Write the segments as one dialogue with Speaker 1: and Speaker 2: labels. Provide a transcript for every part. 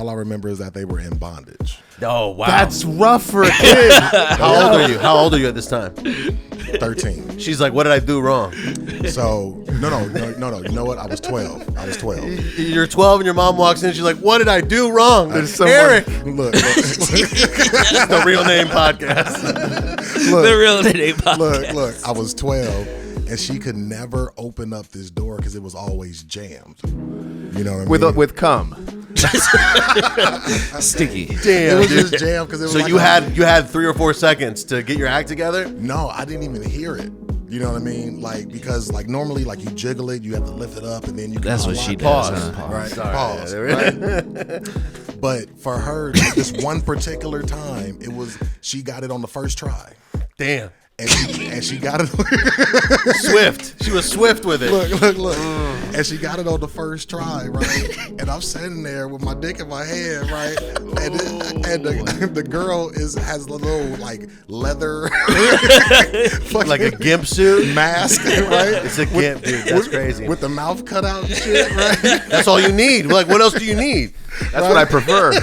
Speaker 1: all I remember is that they were in bondage.
Speaker 2: Oh, wow.
Speaker 3: That's rough for a kid.
Speaker 2: How old are you? How old are you at this time?
Speaker 1: 13.
Speaker 2: She's like, what did I do wrong?
Speaker 1: So, no. You know what? I was 12.
Speaker 2: You're 12 and your mom walks in. She's like, what did I do wrong? Eric.
Speaker 1: Look.
Speaker 2: The Real Name Podcast.
Speaker 4: The Real Name Podcast.
Speaker 1: Look. I was 12. And she could never open up this door because it was always jammed. You know what I mean?
Speaker 3: With cum.
Speaker 4: Sticky.
Speaker 2: Damn.
Speaker 1: It was just jammed because it was.
Speaker 2: So you had 3 or 4 seconds to get your act together?
Speaker 1: No, I didn't even hear it. You know what I mean? Like, because like normally like you jiggle it, you have to lift it up, and then you can
Speaker 4: That's what she does.
Speaker 1: pause.
Speaker 4: Huh?
Speaker 1: Right?
Speaker 2: Sorry.
Speaker 1: Pause. Right? But for her, this one particular time, she got it on the first try.
Speaker 2: Damn.
Speaker 1: And she got it.
Speaker 2: Swift. She was swift with it.
Speaker 1: Look. And she got it on the first try, right? And I'm sitting there with my dick in my hand, right? And the girl has a little like leather,
Speaker 2: like a gimp suit
Speaker 1: mask, right?
Speaker 2: It's a gimp, dude. That's crazy.
Speaker 1: With the mouth cut out and shit, right?
Speaker 2: That's all you need. Like, what else do you need?
Speaker 3: That's what I prefer.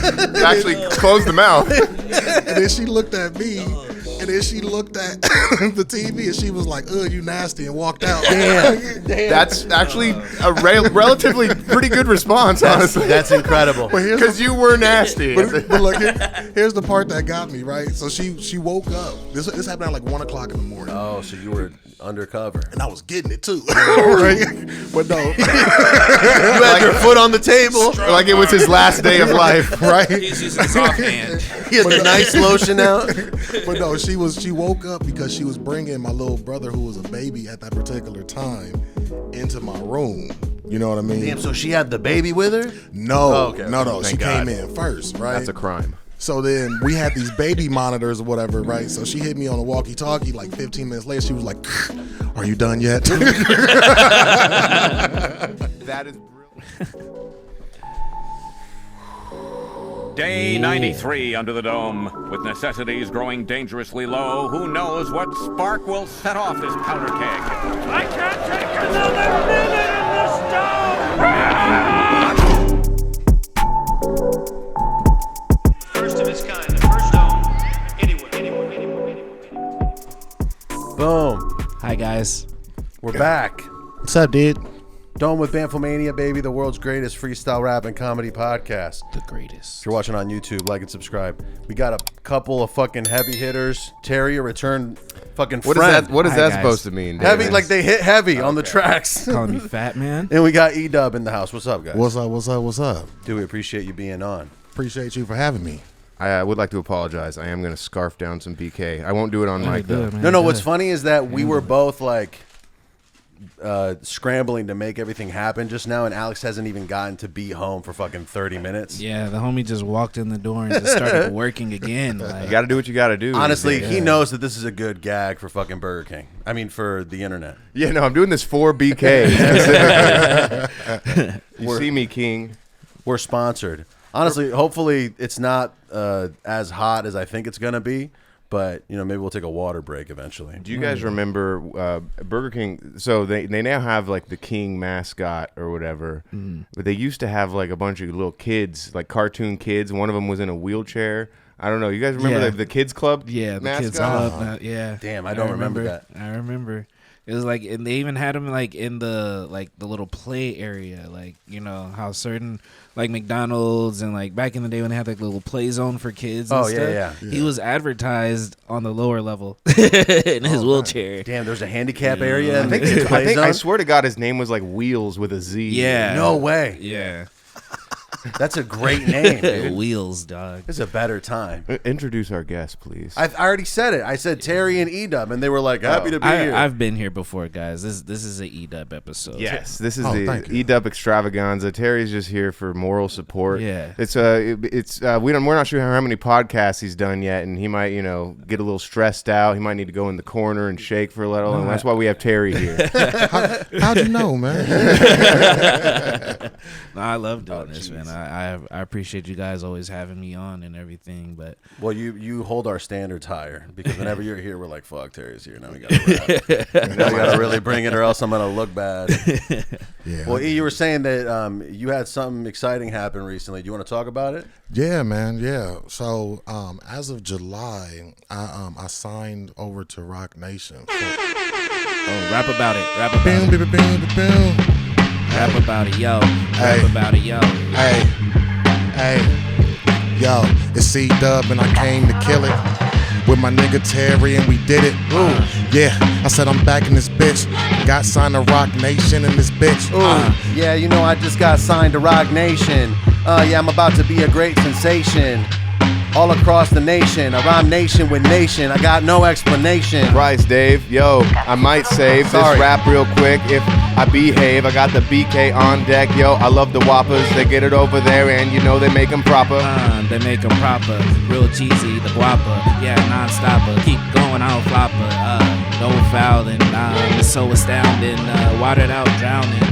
Speaker 3: Actually, close the mouth.
Speaker 1: And then she looked at me. And then she looked at the TV and she was like, "Ugh, you nasty," and walked out.
Speaker 2: Damn.
Speaker 3: That's actually a relatively pretty good response, honestly.
Speaker 2: That's incredible.
Speaker 3: Because you were nasty.
Speaker 1: But look, here's the part that got me, right? So she woke up. This happened at like 1 o'clock in the morning.
Speaker 2: Oh, so you were undercover.
Speaker 1: And I was getting it too. Right? But no.
Speaker 2: You had your foot on the table.
Speaker 3: Like it was his last day of life.
Speaker 1: Right?
Speaker 4: He's using his offhand.
Speaker 2: He had the nice lotion out.
Speaker 1: But no, she woke up because she was bringing my little brother, who was a baby at that particular time, into my room. You know what I mean?
Speaker 2: Damn, so she had the baby with her?
Speaker 1: No.
Speaker 2: Oh, okay.
Speaker 1: No. She
Speaker 3: God.
Speaker 1: came in first, right?
Speaker 3: That's a crime.
Speaker 1: So then we had these baby monitors or whatever, right? So she hit me on a walkie-talkie like 15 minutes later. She was like, "Are you done yet?"
Speaker 3: That is brilliant.
Speaker 5: Day 93 under the dome. With necessities growing dangerously low, who knows what spark will set off this powder keg? I can't take another minute in the stove!
Speaker 6: First of its kind, the first dome anywhere.
Speaker 2: Boom.
Speaker 4: Hi, guys.
Speaker 2: We're back.
Speaker 1: What's up, dude?
Speaker 2: Dome with Bamfomania, baby, the world's greatest freestyle rap and comedy podcast.
Speaker 4: The greatest.
Speaker 2: If you're watching on YouTube, like and subscribe. We got a couple of fucking heavy hitters. Terry, a return fucking
Speaker 3: What
Speaker 2: friend.
Speaker 3: is
Speaker 4: Hi,
Speaker 3: that
Speaker 4: guys.
Speaker 3: supposed to mean?
Speaker 2: Heavy,
Speaker 3: David?
Speaker 2: like they hit heavy on the tracks.
Speaker 4: Calling me fat, man.
Speaker 2: And we got Edub in the house. What's up, guys?
Speaker 1: What's up?
Speaker 2: Dude, we appreciate you being on.
Speaker 1: Appreciate you for having me.
Speaker 3: I would like to apologize. I am going to scarf down some BK. I won't do it on mic, though.
Speaker 2: No, what's funny is that we were both like scrambling to make everything happen just now, and Alex hasn't even gotten to be home for fucking 30 minutes.
Speaker 4: Yeah, the homie just walked in the door and just started working again. Like,
Speaker 3: You got to do what you got to do.
Speaker 2: Honestly,
Speaker 3: Yeah.
Speaker 2: he knows that this is a good gag for fucking Burger King. I mean, for the internet.
Speaker 3: Yeah, no, I'm doing this for BK. You see me, King.
Speaker 2: We're sponsored. Honestly, hopefully it's not as hot as I think it's going to be, but, you know, maybe we'll take a water break eventually.
Speaker 3: Do you guys remember Burger King? So they now have like the King mascot or whatever, but they used to have like a bunch of little kids, like cartoon kids. One of them was in a wheelchair. I don't know. You guys remember
Speaker 4: Yeah.
Speaker 3: the Kids Club?
Speaker 4: yeah, the
Speaker 3: mascot?
Speaker 4: kids club. Yeah.
Speaker 2: Damn, I don't remember that.
Speaker 4: I remember. It was like, and they even had them like in the little play area, like, you know how certain like McDonald's and like back in the day when they had like little play zone for kids. And
Speaker 2: Oh,
Speaker 4: stuff,
Speaker 2: yeah.
Speaker 4: He was advertised on the lower level in his wheelchair.
Speaker 2: Damn, there's a handicap area.
Speaker 3: I
Speaker 2: in
Speaker 3: think,
Speaker 2: the play
Speaker 3: I
Speaker 2: zone?
Speaker 3: swear to God, his name was like Wheels with a Z.
Speaker 4: Yeah.
Speaker 2: No way.
Speaker 4: Yeah.
Speaker 2: That's a great name, dude.
Speaker 4: Wheels, dog.
Speaker 2: It's a better time.
Speaker 3: Introduce our guest, please.
Speaker 2: I already said it. I said Terry and Edub, and they were like, happy to be here.
Speaker 4: I've been here before, guys. This is an Edub episode.
Speaker 3: Yes, this is
Speaker 1: thank
Speaker 3: the
Speaker 1: you.
Speaker 3: Edub extravaganza. Terry's just here for moral support.
Speaker 4: Yeah.
Speaker 3: We're not sure how many podcasts he's done yet, and he might get a little stressed out. He might need to go in the corner and shake for a little, and that's why we have Terry here.
Speaker 1: How'd you know, man?
Speaker 4: No, I love doing this, man. I appreciate you guys always having me on and everything. But
Speaker 2: Well, you hold our standards higher because whenever you're here, we're like, fuck, Terry's here. Now we gotta rap. Now we gotta really bring it, or else I'm gonna look bad.
Speaker 1: Yeah.
Speaker 2: Well, E, you were saying that you had something exciting happen recently. Do you want to talk about it?
Speaker 1: Yeah, man. Yeah. So as of July, I signed over to Roc Nation. So,
Speaker 4: rap about it. Rap about
Speaker 1: boom,
Speaker 4: it.
Speaker 1: boom, boom, boom, boom.
Speaker 4: Rap about it, yo.
Speaker 1: Hey.
Speaker 4: Rap about it, yo.
Speaker 1: Hey, hey, yo, it's Edub and I came to kill it with my nigga Terry and we did it. Yeah, I said I'm back in this bitch. Got signed to Roc Nation in this bitch.
Speaker 2: Yeah, you know, I just got signed to Roc Nation. Yeah, I'm about to be a great sensation. All across the nation, I rhyme nation with nation. I got no explanation.
Speaker 3: Bryce, Dave, yo, I might save
Speaker 2: Sorry.
Speaker 3: this rap real quick if I behave. I got the BK on deck, yo. I love the whoppers. They get it over there, and you know they make them proper.
Speaker 4: They make them proper, real cheesy, the guapa, yeah, non-stopper. Keep going, I don't flopper. No fouling, it's so astounding. Watered out, drowning.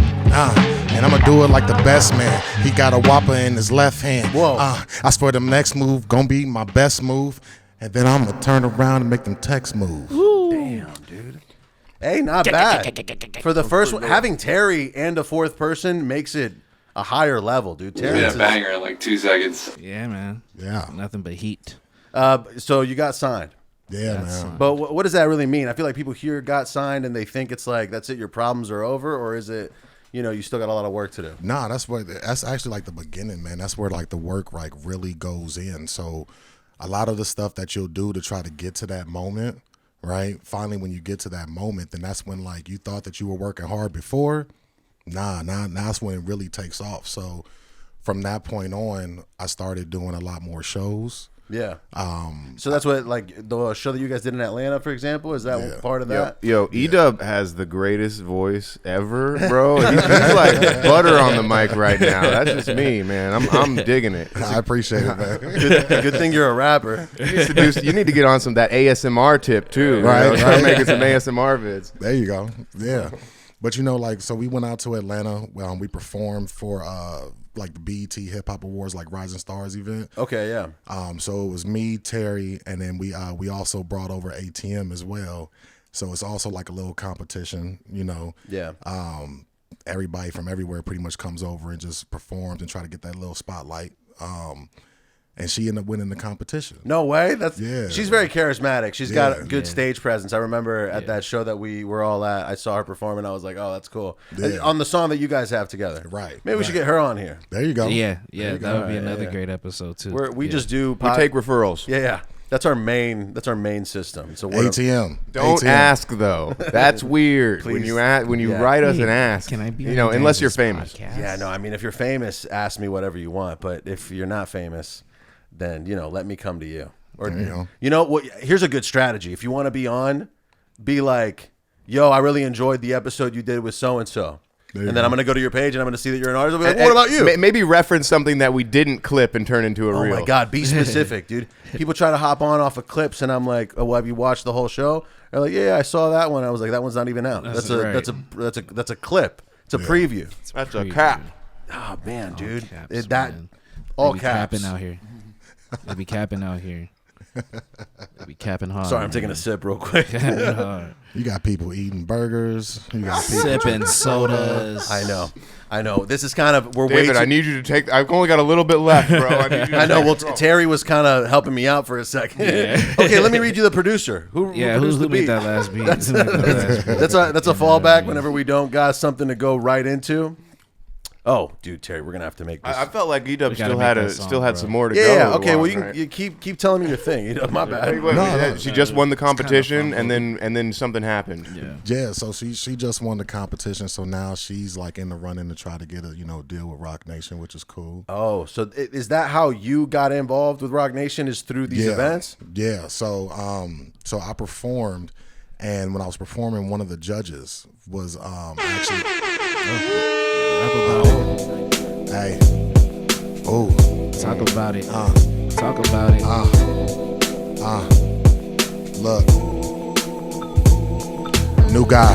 Speaker 1: And I'ma do it like the best man. He got a whopper in his left hand.
Speaker 2: Whoa.
Speaker 1: I swear the next move gonna be my best move. And then I'ma turn around and make them text move.
Speaker 2: Damn, dude. Hey, not bad. For the first one, having Terry and a fourth person makes it a higher level, dude.
Speaker 7: We
Speaker 2: Terry
Speaker 7: did
Speaker 2: is
Speaker 7: a banger in like 2 seconds.
Speaker 4: Yeah, man.
Speaker 1: Yeah.
Speaker 4: Nothing but heat.
Speaker 2: So you got signed.
Speaker 1: Yeah, man.
Speaker 2: But what does that really mean? I feel like people hear got signed and they think it's like, that's it, your problems are over, or is it, you know, you still got a lot of work to do?
Speaker 1: Nah, that's actually like the beginning, man. That's where like the work like really goes in. So a lot of the stuff that you'll do to try to get to that moment, right? Finally, when you get to that moment, then that's when like you thought that you were working hard before. Nah, that's when it really takes off. So from that point on, I started doing a lot more shows.
Speaker 2: Yeah. So that's what, like, the show that you guys did in Atlanta, for example, is that part of that?
Speaker 3: Yo, Edub has the greatest voice ever, bro. He's like butter on the mic right now. That's just me, man. I'm digging it.
Speaker 1: I appreciate it, man.
Speaker 2: Good thing you're a rapper.
Speaker 3: You need to get on some that ASMR tip too,
Speaker 1: Right.
Speaker 3: Start making some ASMR vids.
Speaker 1: There you go. Yeah. But you know, like, so we went out to Atlanta. We performed for like the BET Hip Hop Awards, like Rising Stars event.
Speaker 2: Okay, yeah.
Speaker 1: So it was me, Terry, and then we also brought over ATM as well. So it's also like a little competition, you know.
Speaker 2: Yeah.
Speaker 1: Everybody from everywhere pretty much comes over and just performs and try to get that little spotlight. And she ended up winning the competition.
Speaker 2: No way.
Speaker 1: Yeah.
Speaker 2: She's very charismatic. She's got a
Speaker 1: Yeah.
Speaker 2: good stage presence. I remember at that show that we were all at, I saw her perform and I was like, oh, that's cool.
Speaker 1: Yeah.
Speaker 2: On the song that you guys have together.
Speaker 1: Right.
Speaker 2: Maybe we should get her on here.
Speaker 1: There you go.
Speaker 4: Yeah,
Speaker 1: There you
Speaker 4: that would be
Speaker 2: go.
Speaker 4: another
Speaker 2: Yeah.
Speaker 4: great episode too.
Speaker 2: We just do
Speaker 3: We take referrals.
Speaker 2: Yeah. That's our main system. So
Speaker 1: ATM.
Speaker 3: Don't
Speaker 1: ATM.
Speaker 3: ask though. That's weird. When
Speaker 2: Please.
Speaker 3: you
Speaker 2: Yeah.
Speaker 3: write us
Speaker 4: Hey,
Speaker 3: and ask,
Speaker 4: can I be
Speaker 3: you
Speaker 4: on
Speaker 3: know,
Speaker 4: your
Speaker 3: unless you're
Speaker 4: guys'
Speaker 3: famous.
Speaker 4: podcast?
Speaker 2: Yeah, no, I mean, if you're famous, ask me whatever you want. But if you're not famous, then, you know, let me come to you. Or,
Speaker 1: There you go.
Speaker 2: you know, what? Here's a good strategy. If you want to be on, be like, yo, I really enjoyed the episode you did with so-and-so.
Speaker 1: There you
Speaker 2: And then
Speaker 1: go.
Speaker 2: I'm going to go to your page and I'm going to see that you're an artist. I'll be like, what about you?
Speaker 3: Maybe reference something that we didn't clip and turn into a
Speaker 2: Oh
Speaker 3: reel.
Speaker 2: my God, be specific, dude. People try to hop on off of clips, and I'm like, "Oh, well, have you watched the whole show?" They're like, "Yeah, I saw that one." I was like, "That one's not even out. That's
Speaker 4: right.
Speaker 2: a clip. It's a preview."
Speaker 3: That's a cap.
Speaker 2: Oh man, dude,
Speaker 4: caps,
Speaker 2: that
Speaker 4: man.
Speaker 2: all
Speaker 4: They be
Speaker 2: caps.
Speaker 4: capping out here. They be capping out here. They be capping hard.
Speaker 2: Sorry, I'm taking a sip real quick.
Speaker 4: Capping hard.
Speaker 1: You got people eating burgers. You got people.
Speaker 4: Sipping sodas.
Speaker 2: I know. This is kind of we're
Speaker 3: David,
Speaker 2: way too,
Speaker 3: I need you to take. I've only got a little bit left, bro. I need you to
Speaker 2: I know.
Speaker 3: take
Speaker 2: Well,
Speaker 3: control.
Speaker 2: Terry was kind of helping me out for a second. Okay, let me read you the producer. Who produced
Speaker 4: Who
Speaker 2: the
Speaker 4: made
Speaker 2: beat?
Speaker 4: that last beat? Who made that last beat?
Speaker 2: That's a fallback whenever we don't got something to go right into. Oh, dude, Terry, we're gonna have to make this.
Speaker 3: I felt like Edub
Speaker 4: gotta
Speaker 3: still
Speaker 4: make
Speaker 3: had
Speaker 4: that song,
Speaker 3: still had
Speaker 4: bro.
Speaker 3: some more to go.
Speaker 2: Yeah. Okay. Well,
Speaker 3: along, right?
Speaker 2: you keep telling me your thing. You know, my bad.
Speaker 3: No, she just won the competition, and then something happened.
Speaker 1: Yeah, so she just won the competition, so now she's like in the running to try to get a deal with Roc Nation, which is cool.
Speaker 2: Oh, so is that how you got involved with Roc Nation? Is through these events?
Speaker 1: Yeah, so I performed, and when I was performing, one of the judges was actually
Speaker 4: Rap about it.
Speaker 1: hey, oh,
Speaker 4: Talk about it. Talk about it.
Speaker 1: look, new guy.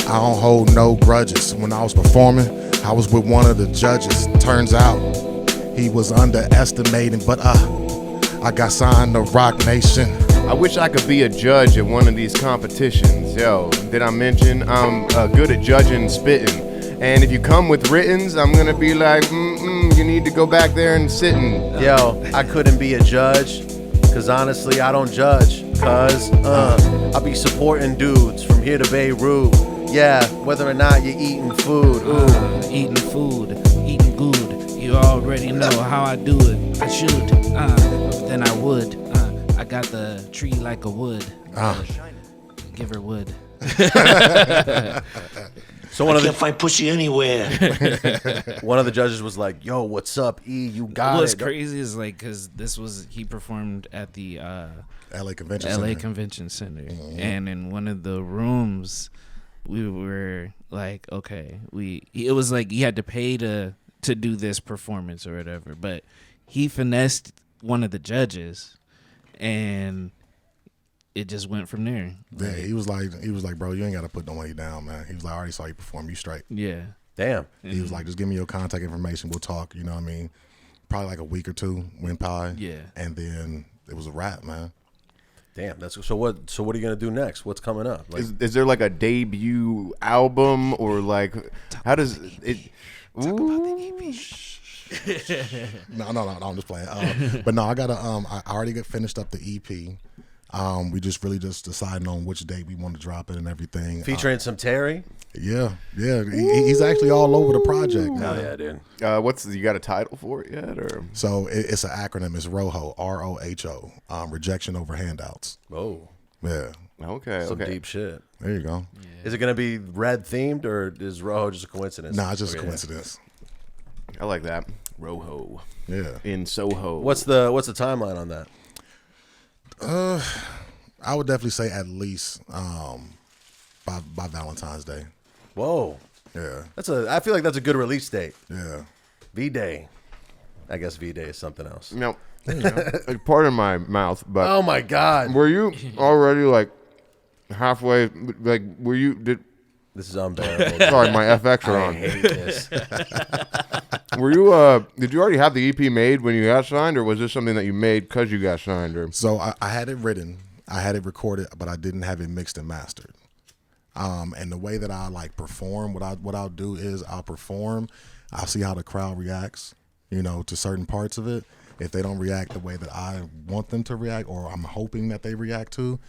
Speaker 1: I don't hold no grudges. When I was performing, I was with one of the judges. Turns out He was underestimating, but I got signed to Roc Nation.
Speaker 3: I wish I could be a judge at one of these competitions. Yo, did I mention I'm good at judging spitting? And if you come with writtens, I'm gonna be like, you need to go back there and sitting.
Speaker 2: Yo, I couldn't be a judge, cause honestly I don't judge. Cause I be supporting dudes from here to Beirut. Yeah, whether or not you're eating food. Ooh.
Speaker 4: Eating food, eating good. You already know how I do it. I should, then I would. I got the tree like a wood. Give her wood.
Speaker 2: So one of
Speaker 6: Can't find pussy anywhere.
Speaker 2: the judges was like, "Yo, what's up, E? You got
Speaker 4: What's
Speaker 2: it."
Speaker 4: crazy is like, cause he performed at the
Speaker 1: LA Convention
Speaker 4: LA
Speaker 1: Center.
Speaker 4: Convention Center,
Speaker 1: Mm-hmm.
Speaker 4: and in one of the rooms, we were like, okay, it was like you had to pay to do this performance or whatever, but he finessed one of the judges, and it just went from there.
Speaker 1: Yeah, he was like, bro, you ain't got to put no money down, man. He was like, I already saw you perform. You straight.
Speaker 4: Yeah.
Speaker 2: Damn.
Speaker 1: He was like, just give me your contact information. We'll talk. You know what I mean? Probably like a week or two went by.
Speaker 4: Yeah.
Speaker 1: And then it was a wrap, man.
Speaker 2: Damn. So what are you gonna do next? What's coming up? Like,
Speaker 3: Is there like a debut album or like how does it?
Speaker 1: No, I'm just playing. But no, I already got finished up the EP. We just deciding on which date we want to drop it and everything.
Speaker 2: featuring some Terry?
Speaker 1: Yeah. He's actually all over the project.
Speaker 2: Hell
Speaker 1: Man.
Speaker 2: yeah, dude.
Speaker 3: You got a title for it yet or?
Speaker 1: So it's an acronym. It's ROHO, ROHO. Rejection over handouts.
Speaker 2: Oh,
Speaker 1: Yeah.
Speaker 3: Okay.
Speaker 2: some
Speaker 3: Okay.
Speaker 2: deep shit.
Speaker 1: There you go.
Speaker 2: Is it gonna be red themed or is Rojo just a coincidence?
Speaker 1: Nah, it's just a
Speaker 2: Okay.
Speaker 1: coincidence.
Speaker 3: I like that. Roho
Speaker 1: Yeah.
Speaker 3: in Soho.
Speaker 2: What's the timeline on that?
Speaker 1: I would definitely say at least by Valentine's Day.
Speaker 2: Whoa,
Speaker 1: Yeah.
Speaker 2: I feel like that's a good release date.
Speaker 1: Yeah.
Speaker 2: V-Day. I guess V-Day is something else.
Speaker 3: No, like part of my mouth, but
Speaker 2: Oh my God.
Speaker 3: were you already like halfway? Like, were you?
Speaker 2: This is unbearable.
Speaker 3: Sorry, my FX are
Speaker 2: I
Speaker 3: on.
Speaker 2: hate this.
Speaker 3: Were you? Did you already have the EP made when you got signed, or was this something that you made because you got signed? Or
Speaker 1: So I had it written, I had it recorded, but I didn't have it mixed and mastered. And the way that I like perform, what I'll do is I'll perform, I'll see how the crowd reacts, to certain parts of it. If they don't react the way that I want them to react, or I'm hoping that they react to,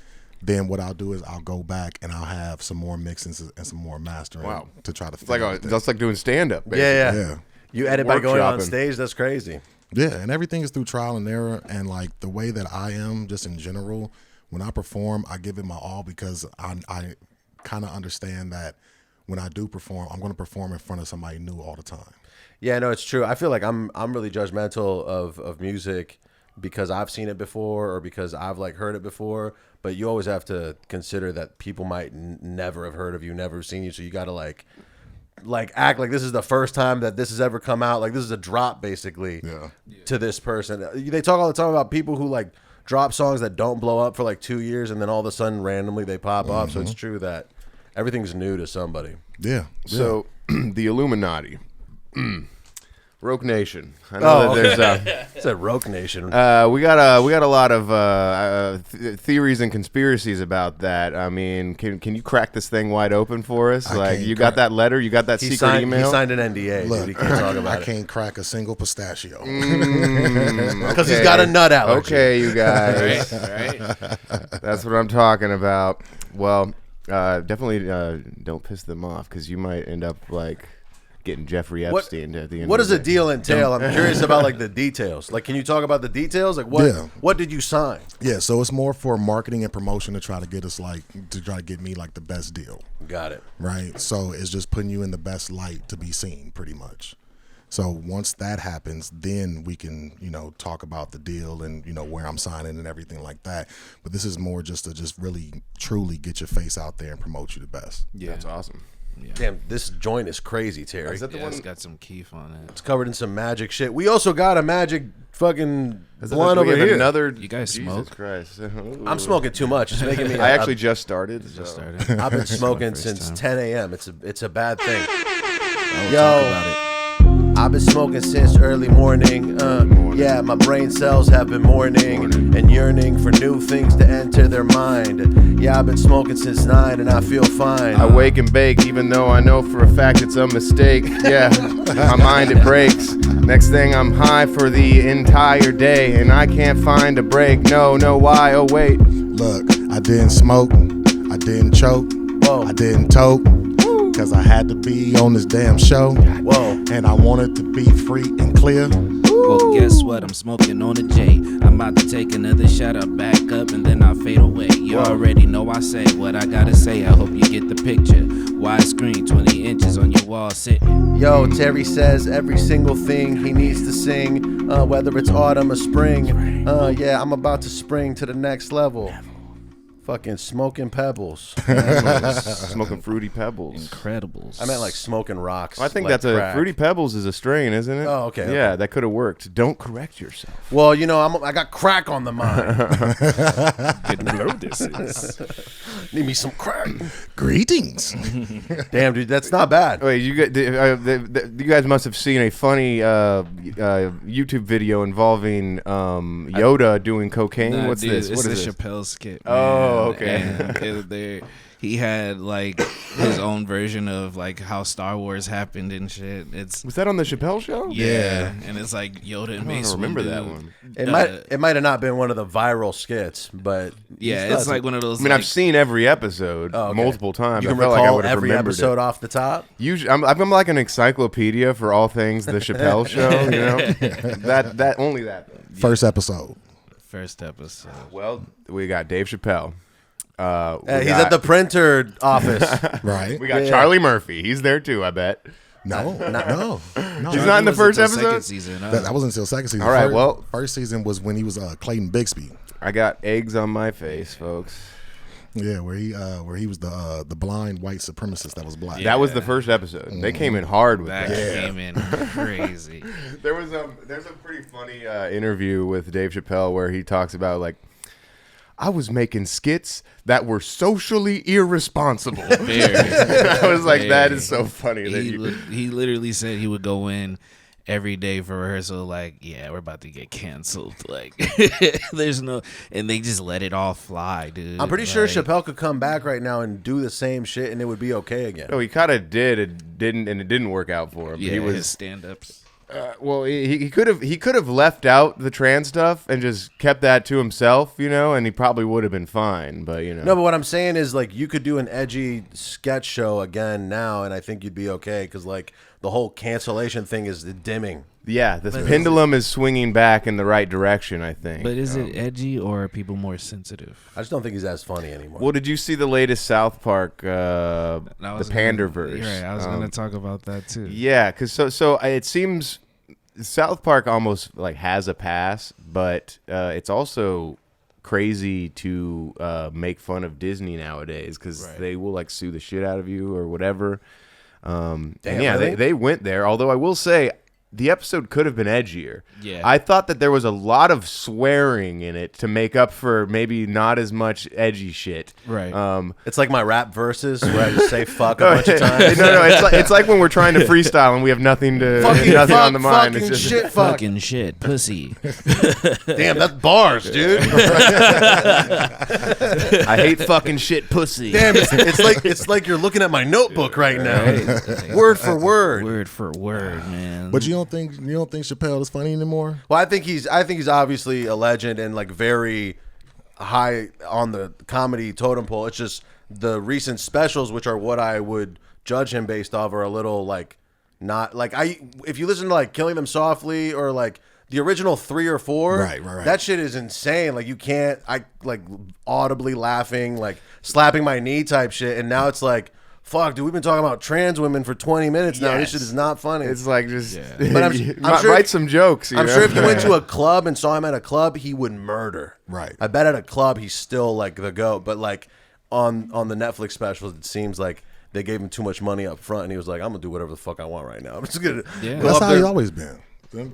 Speaker 1: then what I'll do is I'll go back and I'll have some more mixings and some more mastering to try to
Speaker 3: it's like
Speaker 1: everything.
Speaker 3: that's like doing stand up.
Speaker 2: Yeah. You edit by going on
Speaker 3: Workshopping.
Speaker 2: stage? That's crazy.
Speaker 1: Yeah, and everything is through trial and error, and like the way that I am, just in general, when I perform, I give it my all because I kind of understand that when I do perform, I'm going to perform in front of somebody new all the time.
Speaker 2: Yeah, no, it's true. I feel like I'm really judgmental of music because I've seen it before or because I've like heard it before. But you always have to consider that people might never have heard of you, never seen you. So you got to like act like this is the first time that this has ever come out. Like this is a drop basically to this person. They talk all the time about people who like drop songs that don't blow up for like 2 years and then all of a sudden randomly they pop up. So it's true that everything's new to somebody.
Speaker 1: Yeah.
Speaker 3: So the Illuminati, Roc Nation. I know that there's
Speaker 2: It's a Roc Nation.
Speaker 3: we got a lot of theories and conspiracies about that. I mean, can you crack this thing wide open for us?
Speaker 1: I
Speaker 3: Like
Speaker 1: can't
Speaker 3: you got
Speaker 1: crack-
Speaker 3: that letter, you got that
Speaker 2: He
Speaker 3: secret email.
Speaker 2: He signed an NDA.
Speaker 1: Look,
Speaker 2: Dude. He can't talk about
Speaker 1: I
Speaker 2: it.
Speaker 1: can't crack a single pistachio.
Speaker 2: Because he's got a nut allergy.
Speaker 3: Okay, you guys.
Speaker 4: Right.
Speaker 3: That's what I'm talking about. Well, definitely don't piss them off because you might end up like getting Jeffrey Epstein at the end.
Speaker 2: What
Speaker 3: of
Speaker 2: does
Speaker 3: the
Speaker 2: the
Speaker 3: day.
Speaker 2: deal entail? I'm curious about like the details. Like, can you talk about the details? Like, what did you sign?
Speaker 1: Yeah, so it's more for marketing and promotion to try to get us to try to get me like the best deal,
Speaker 2: Got it.
Speaker 1: right? So it's just putting you in the best light to be seen, pretty much. So once that happens, then we can, talk about the deal and, where I'm signing and everything like that. But this is more just to just really, truly get your face out there and promote you the best.
Speaker 4: Yeah.
Speaker 3: That's awesome.
Speaker 4: Yeah.
Speaker 2: Damn, this joint is crazy, Terry.
Speaker 3: Is that the
Speaker 4: Yeah,
Speaker 3: one?
Speaker 4: it's got some keef on it.
Speaker 2: It's covered in some magic shit. We also got a magic fucking
Speaker 3: Is that
Speaker 2: blunt
Speaker 3: we
Speaker 2: over
Speaker 3: have
Speaker 2: here.
Speaker 3: Another.
Speaker 4: You guys
Speaker 3: Jesus
Speaker 4: smoke?
Speaker 3: Christ.
Speaker 2: I'm smoking too much. It's making me.
Speaker 3: I actually just started.
Speaker 4: Just
Speaker 3: so.
Speaker 4: started.
Speaker 2: I've been smoking
Speaker 4: First
Speaker 2: since
Speaker 4: time.
Speaker 2: 10 a.m. It's a bad thing.
Speaker 4: We'll
Speaker 2: Yo.
Speaker 4: talk about it.
Speaker 2: I've been smoking since early morning. Yeah, my brain cells have been mourning and yearning for new things to enter their mind. Yeah, I've been smoking since 9 and I feel fine.
Speaker 3: I wake and bake even though I know for a fact it's a mistake. Yeah, my mind it breaks. Next thing I'm high for the entire day and I can't find a break. No, why? Oh wait.
Speaker 1: Look, I didn't smoke, I didn't choke,
Speaker 2: Whoa.
Speaker 1: I didn't toke, cause I had to be on this damn show.
Speaker 2: Whoa.
Speaker 1: And I wanted to be free and clear.
Speaker 4: Well, guess what? I'm smoking on a J. I'm about to take another shot. I'll back up and then I'll fade away. You already know I say what I gotta say. I hope you get the picture. Widescreen, 20 inches on your wall sitting.
Speaker 2: Yo, Terry says every single thing he needs to sing, whether it's autumn or spring. Yeah, I'm about to spring to the next level. Fucking smoking pebbles.
Speaker 3: Smoking Fruity Pebbles.
Speaker 4: Incredibles.
Speaker 2: I meant like smoking rocks.
Speaker 3: I think
Speaker 2: like
Speaker 3: that's
Speaker 2: crack.
Speaker 3: a Fruity Pebbles is a strain, isn't it?
Speaker 2: Oh, okay,
Speaker 3: Yeah,
Speaker 2: okay.
Speaker 3: that could have worked. Don't correct yourself.
Speaker 2: Well, you know, I got crack on the mind.
Speaker 4: Didn't know this is.
Speaker 2: Need me some crack.
Speaker 1: Greetings.
Speaker 2: Damn, dude, that's not bad.
Speaker 3: Wait, you guys must have seen a funny YouTube video involving Yoda doing cocaine.
Speaker 4: Nah,
Speaker 3: What's
Speaker 4: dude,
Speaker 3: this?
Speaker 4: It's
Speaker 3: What is
Speaker 4: a
Speaker 3: this?
Speaker 4: Chappelle skit.
Speaker 3: Oh,
Speaker 4: man.
Speaker 3: okay.
Speaker 4: And he had like his own version of like how Star Wars happened and shit. It's
Speaker 3: Was that on the Chappelle show?
Speaker 4: yeah, and it's like Yoda and
Speaker 3: I
Speaker 4: Mace.
Speaker 3: don't remember
Speaker 4: Windu.
Speaker 3: that one.
Speaker 2: It might have not been one of the viral skits, but
Speaker 4: Yeah,
Speaker 2: still
Speaker 4: it's like one of those.
Speaker 3: I mean,
Speaker 4: like,
Speaker 3: I've seen every episode
Speaker 2: Oh, okay.
Speaker 3: multiple times.
Speaker 2: you can
Speaker 3: I felt like I
Speaker 2: recall
Speaker 3: would have
Speaker 2: every
Speaker 3: remembered
Speaker 2: episode
Speaker 3: it.
Speaker 2: off the top.
Speaker 3: Usually, I'm like an encyclopedia for all things the Chappelle show. You know, that only that.
Speaker 1: First episode.
Speaker 4: first episode.
Speaker 3: Well, we got Dave Chappelle.
Speaker 2: He's at the printer office.
Speaker 1: Right.
Speaker 3: We got
Speaker 2: Yeah.
Speaker 3: Charlie Murphy. He's there too, I bet.
Speaker 1: No. No.
Speaker 3: He's not in the
Speaker 4: It was
Speaker 3: first
Speaker 4: until
Speaker 3: episode?
Speaker 4: second season.
Speaker 1: That wasn't until second season.
Speaker 3: All right,
Speaker 1: First,
Speaker 3: well-
Speaker 1: first season was when he was Clayton Bigsby.
Speaker 3: I got eggs on my face, folks.
Speaker 1: Yeah, where he was the blind white supremacist that was black.
Speaker 3: That was the first episode. They came in hard with
Speaker 4: that
Speaker 3: that.
Speaker 4: came in crazy.
Speaker 3: There's a pretty funny interview with Dave Chappelle where he talks about like, I was making skits that were socially irresponsible. I was like, that is so funny. That
Speaker 4: He literally said he would go in every day for rehearsal, like, yeah, we're about to get canceled. Like, there's no, and they just let it all fly, dude.
Speaker 2: I'm pretty sure
Speaker 4: Like,
Speaker 2: Chappelle could come back right now and do the same shit, and it would be okay again.
Speaker 3: No, he kind of did. It didn't work out for him.
Speaker 4: Yeah,
Speaker 3: he was
Speaker 4: his stand-ups.
Speaker 3: well. He could have left out the trans stuff and just kept that to himself, you know, and he probably would have been fine. But you know,
Speaker 2: No, but what I'm saying is, like, you could do an edgy sketch show again now, and I think you'd be okay, because, like, the whole cancellation thing is dimming.
Speaker 3: yeah, this pendulum is swinging back in the right direction. I think.
Speaker 4: But is it edgy or are people more sensitive?
Speaker 2: I just don't think he's as funny anymore.
Speaker 3: Well, did you see the latest South Park,
Speaker 4: I
Speaker 3: the
Speaker 4: was
Speaker 3: Panderverse?
Speaker 4: Right, I was going to talk about that too.
Speaker 3: Yeah, because so it seems South Park almost like has a pass, but it's also crazy to make fun of Disney nowadays because they will like sue the shit out of you or whatever. And yeah,
Speaker 2: really?
Speaker 3: they went there. Although I will say, the episode could have been edgier.
Speaker 4: Yeah.
Speaker 3: I thought that there was a lot of swearing in it to make up for maybe not as much edgy shit.
Speaker 4: Right.
Speaker 2: It's like my rap verses where I just say fuck a bunch of times.
Speaker 3: no, it's like when we're trying to freestyle and we have nothing
Speaker 2: Fucking
Speaker 3: nothing
Speaker 2: fuck,
Speaker 3: on the mind.
Speaker 2: fucking
Speaker 3: It's just
Speaker 2: shit, fuck.
Speaker 4: Fucking shit, pussy.
Speaker 2: Damn, that's bars, dude.
Speaker 3: I hate fucking shit pussy.
Speaker 2: Damn, it's like you're looking at my notebook right now, word for word.
Speaker 4: Word for word, man.
Speaker 1: But you don't think Chappelle is funny anymore?
Speaker 2: Well, I think he's obviously a legend and like very high on the comedy totem pole. It's just the recent specials, which are what I would judge him based off, are a little like not like if you listen to like Killing Them Softly or like the original 3 or 4,
Speaker 1: Right.
Speaker 2: that shit is insane. Like you can't, I like audibly laughing, like slapping my knee type shit, and now it's like, fuck, dude, we've been talking about trans women for 20 minutes now. This shit is not funny.
Speaker 3: It's like just
Speaker 2: But I'm sure
Speaker 3: write
Speaker 2: if-
Speaker 3: some jokes.
Speaker 2: I'm sure if you went to a club and saw him at a club, he would murder.
Speaker 1: Right.
Speaker 2: I bet at a club he's still like the GOAT. But like on the Netflix specials, it seems like they gave him too much money up front, and he was like, "I'm gonna do whatever the fuck I want right now. I'm just gonna."
Speaker 4: Yeah.
Speaker 2: go
Speaker 1: That's
Speaker 2: up
Speaker 1: how
Speaker 2: there."
Speaker 1: he's always been.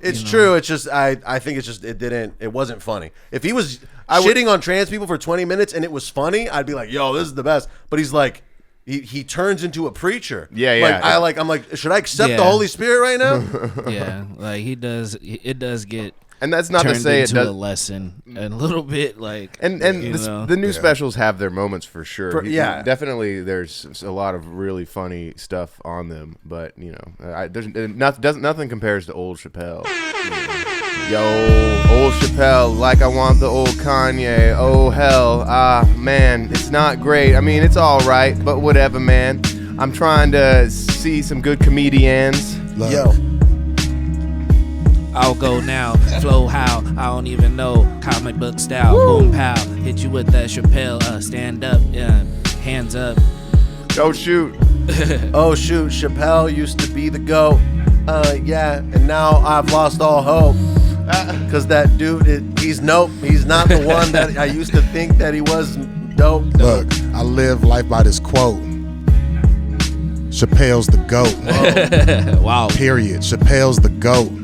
Speaker 2: It's true. It's just I think it's just it wasn't funny. If he was shitting on trans people for 20 minutes and it was funny, I'd be like, "Yo, this is the best." But he's like, he turns into a preacher.
Speaker 3: Yeah.
Speaker 2: I'm like, should I accept the Holy Spirit right now?
Speaker 4: Yeah, like he does. It does get.
Speaker 3: And that's not to
Speaker 4: turned
Speaker 3: say it
Speaker 4: into
Speaker 3: does.
Speaker 4: a lesson a little bit, like
Speaker 3: And the new specials have their moments for sure. Definitely. There's a lot of really funny stuff on them, but nothing compares to old Chappelle. Yo, old Chappelle, like I want the old Kanye. Oh hell, man, it's not great. I mean, it's all right, but whatever, man. I'm trying to see some good comedians.
Speaker 2: Yo.
Speaker 4: I'll go now, flow how, I don't even know, comic book style, boom pow, hit you with that Chappelle, stand up, hands up.
Speaker 3: Oh shoot.
Speaker 2: Oh shoot, Chappelle used to be the GOAT, yeah, and now I've lost all hope, cause that dude, he's not the one that I used to think that he was dope.
Speaker 1: Look, I live life by this quote. Chappelle's the GOAT.
Speaker 4: Wow.
Speaker 1: Period. Chappelle's the GOAT.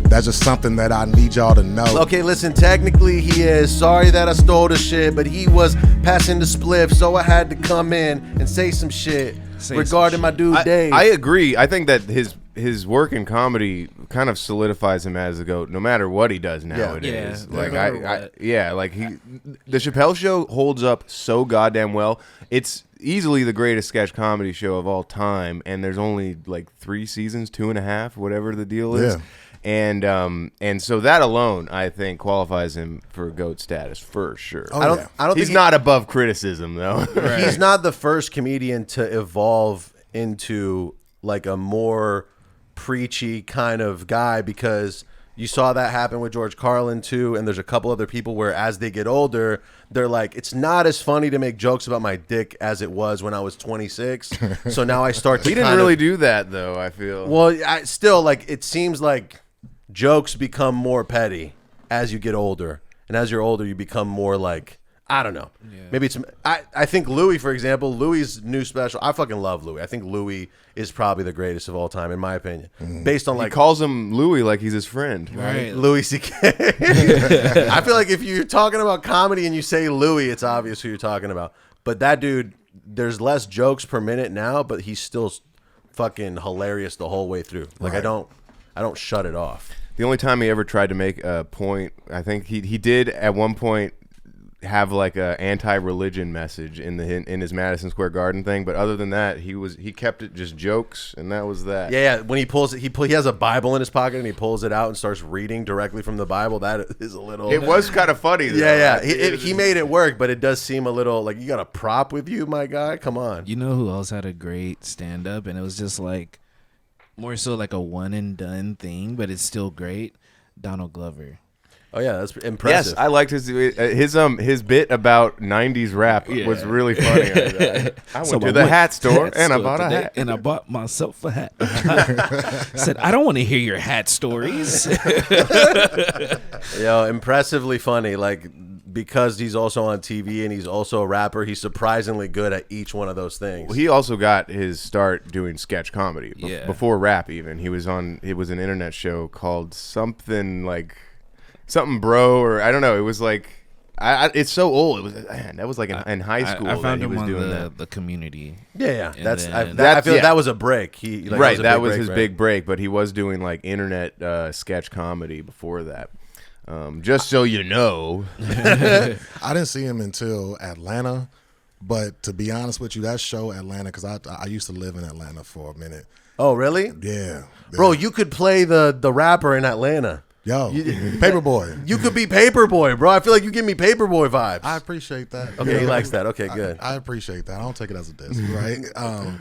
Speaker 1: That's just something that I need y'all to know.
Speaker 2: Okay, listen, technically he is. Sorry that I stole the shit, but he was passing the spliff, so I had to come in and say some shit regarding my dude Dave.
Speaker 3: I agree. I think that his work in comedy kind of solidifies him as the GOAT, no matter what he does nowadays.
Speaker 4: Yeah,
Speaker 3: like the Chappelle Show holds up so goddamn well. It's easily the greatest sketch comedy show of all time, and there's only like 3 seasons, 2.5, whatever the deal is.
Speaker 1: Yeah.
Speaker 3: And so that alone, I think, qualifies him for GOAT status for sure.
Speaker 2: I don't
Speaker 3: He's
Speaker 2: think
Speaker 3: not above criticism though.
Speaker 2: He's not the first comedian to evolve into like a more preachy kind of guy, because you saw that happen with George Carlin too, and there's a couple other people where as they get older, they're like, it's not as funny to make jokes about my dick as it was when I was 26. So now I start to
Speaker 3: He didn't really do that though, I feel.
Speaker 2: Well, I still, like, it seems like jokes become more petty as you get older, and as you're older you become more like, I don't know. Yeah. Maybe it's I think Louis, for example, Louis's new special, I fucking love Louis. I think Louis is probably the greatest of all time in my opinion. Based on, like,
Speaker 3: he calls him Louis like he's his friend.
Speaker 4: Right.
Speaker 2: Louis C.K. I feel like if you're talking about comedy and you say Louis, it's obvious who you're talking about. But that dude, there's less jokes per minute now, but he's still fucking hilarious the whole way through. Like, I don't shut it off.
Speaker 3: The only time he ever tried to make a point, I think he did at one point have like a anti-religion message in his Madison Square Garden thing, but other than that, he kept it just jokes, and that was that.
Speaker 2: Yeah. When he pulls it, he has a Bible in his pocket and he pulls it out and starts reading directly from the Bible. That is a little.
Speaker 3: It was kind of funny. Though.
Speaker 2: Yeah. He made it work, but it does seem a little like, you got a prop with you, my guy. Come on.
Speaker 4: You know who else had a great stand-up, and it was just like more so like a one and done thing, but it's still great? Donald Glover.
Speaker 2: Oh yeah, that's impressive.
Speaker 3: Yes, I liked his bit about 90s rap was really funny. I went to the hat store and I bought a hat.
Speaker 4: And I bought myself a hat. Said, I don't want to hear your hat stories.
Speaker 2: Yo, impressively funny. Like, because he's also on TV and he's also a rapper, he's surprisingly good at each one of those things.
Speaker 3: Well, he also got his start doing sketch comedy
Speaker 4: Yeah.
Speaker 3: before rap even. It was an internet show called something Bro, or I don't know. It was like, it's so old. It was, man, that was like in high school.
Speaker 4: I found
Speaker 3: him
Speaker 4: on the Community.
Speaker 2: Yeah.
Speaker 4: And
Speaker 2: I feel like that was a break.
Speaker 3: That was his big break. But he was doing like internet sketch comedy before that. Just so you know.
Speaker 1: I didn't see him until Atlanta, but to be honest with you, that show Atlanta, because I used to live in Atlanta for a minute.
Speaker 2: Oh, really?
Speaker 1: Yeah.
Speaker 2: Bro, you could play the rapper in Atlanta.
Speaker 1: Yo, Paperboy.
Speaker 2: You could be Paperboy, bro. I feel like you give me Paperboy vibes.
Speaker 1: I appreciate that.
Speaker 2: Okay, he likes that. Okay, good.
Speaker 1: I appreciate that. I don't take it as a diss, right?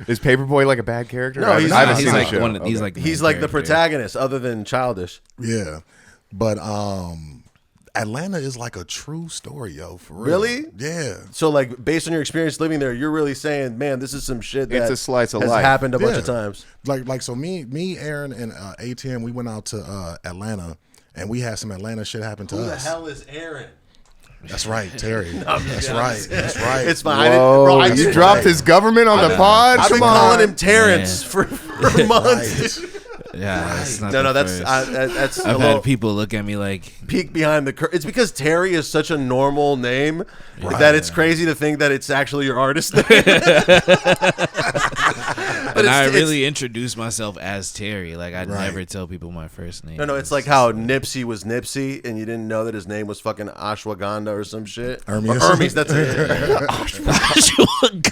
Speaker 3: Is Paperboy like a bad character?
Speaker 2: No,
Speaker 3: I haven't seen the show.
Speaker 2: He's like the protagonist, other than Childish.
Speaker 1: Yeah, but Atlanta is like a true story, yo. For real.
Speaker 2: Really?
Speaker 1: Yeah.
Speaker 2: So, like, based on your experience living there, you're really saying, man, this is some shit that
Speaker 3: It's a slice of
Speaker 2: has
Speaker 3: life.
Speaker 2: happened a bunch of times.
Speaker 1: Like so me, Aaron, and ATM, we went out to Atlanta, and we had some Atlanta shit happen to us.
Speaker 2: Who the hell is Aaron?
Speaker 1: That's right, Terry. That's right.
Speaker 2: It's fine.
Speaker 3: Whoa, you dropped his government on the pod?
Speaker 2: I've been
Speaker 3: Come on.
Speaker 2: calling him Terrence for months.
Speaker 4: That's not
Speaker 2: No,
Speaker 4: the
Speaker 2: that's
Speaker 4: first.
Speaker 2: that's a
Speaker 4: I've
Speaker 2: little
Speaker 4: had people look at me like,
Speaker 2: peek behind the curtain. It's because Terry is such a normal name that it's crazy to think that it's actually your artist name.
Speaker 4: but I really introduce myself as Terry. Like I never tell people my first name.
Speaker 2: No, it's like how Nipsey was Nipsey, and you didn't know that his name was fucking Ashwagandha or some shit. Hermes, that's it.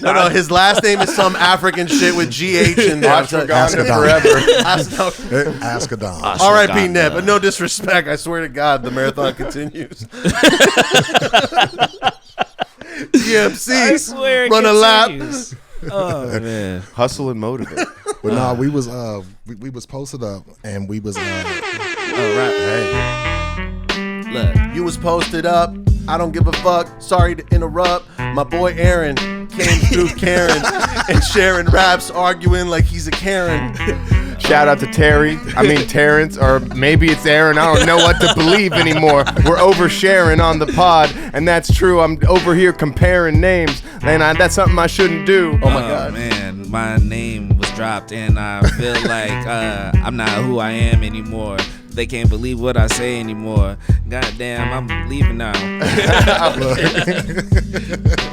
Speaker 2: No, his last name is some African shit with GH in there.
Speaker 3: Ashwagandha forever.
Speaker 1: Ascadon.
Speaker 2: R.I.P. Nip. But no disrespect. I swear to God, the marathon continues. DMC,
Speaker 4: I swear,
Speaker 2: run a lap.
Speaker 4: Oh man,
Speaker 3: Hustle and motivate.
Speaker 1: But no, we was posted up and we was
Speaker 4: look.
Speaker 2: You was posted up. I don't give a fuck. Sorry to interrupt. My boy Aaron came through Karen and sharing raps, arguing like he's a Karen.
Speaker 3: Shout out to Terry. I mean Terrence, or maybe it's Aaron. I don't know what to believe anymore. We're oversharing on the pod, and that's true. I'm over here comparing names, and that's something I shouldn't do.
Speaker 2: Oh my God,
Speaker 4: man, my name was dropped, and I feel like I'm not who I am anymore. They can't believe what I say anymore. Goddamn, I'm leaving now.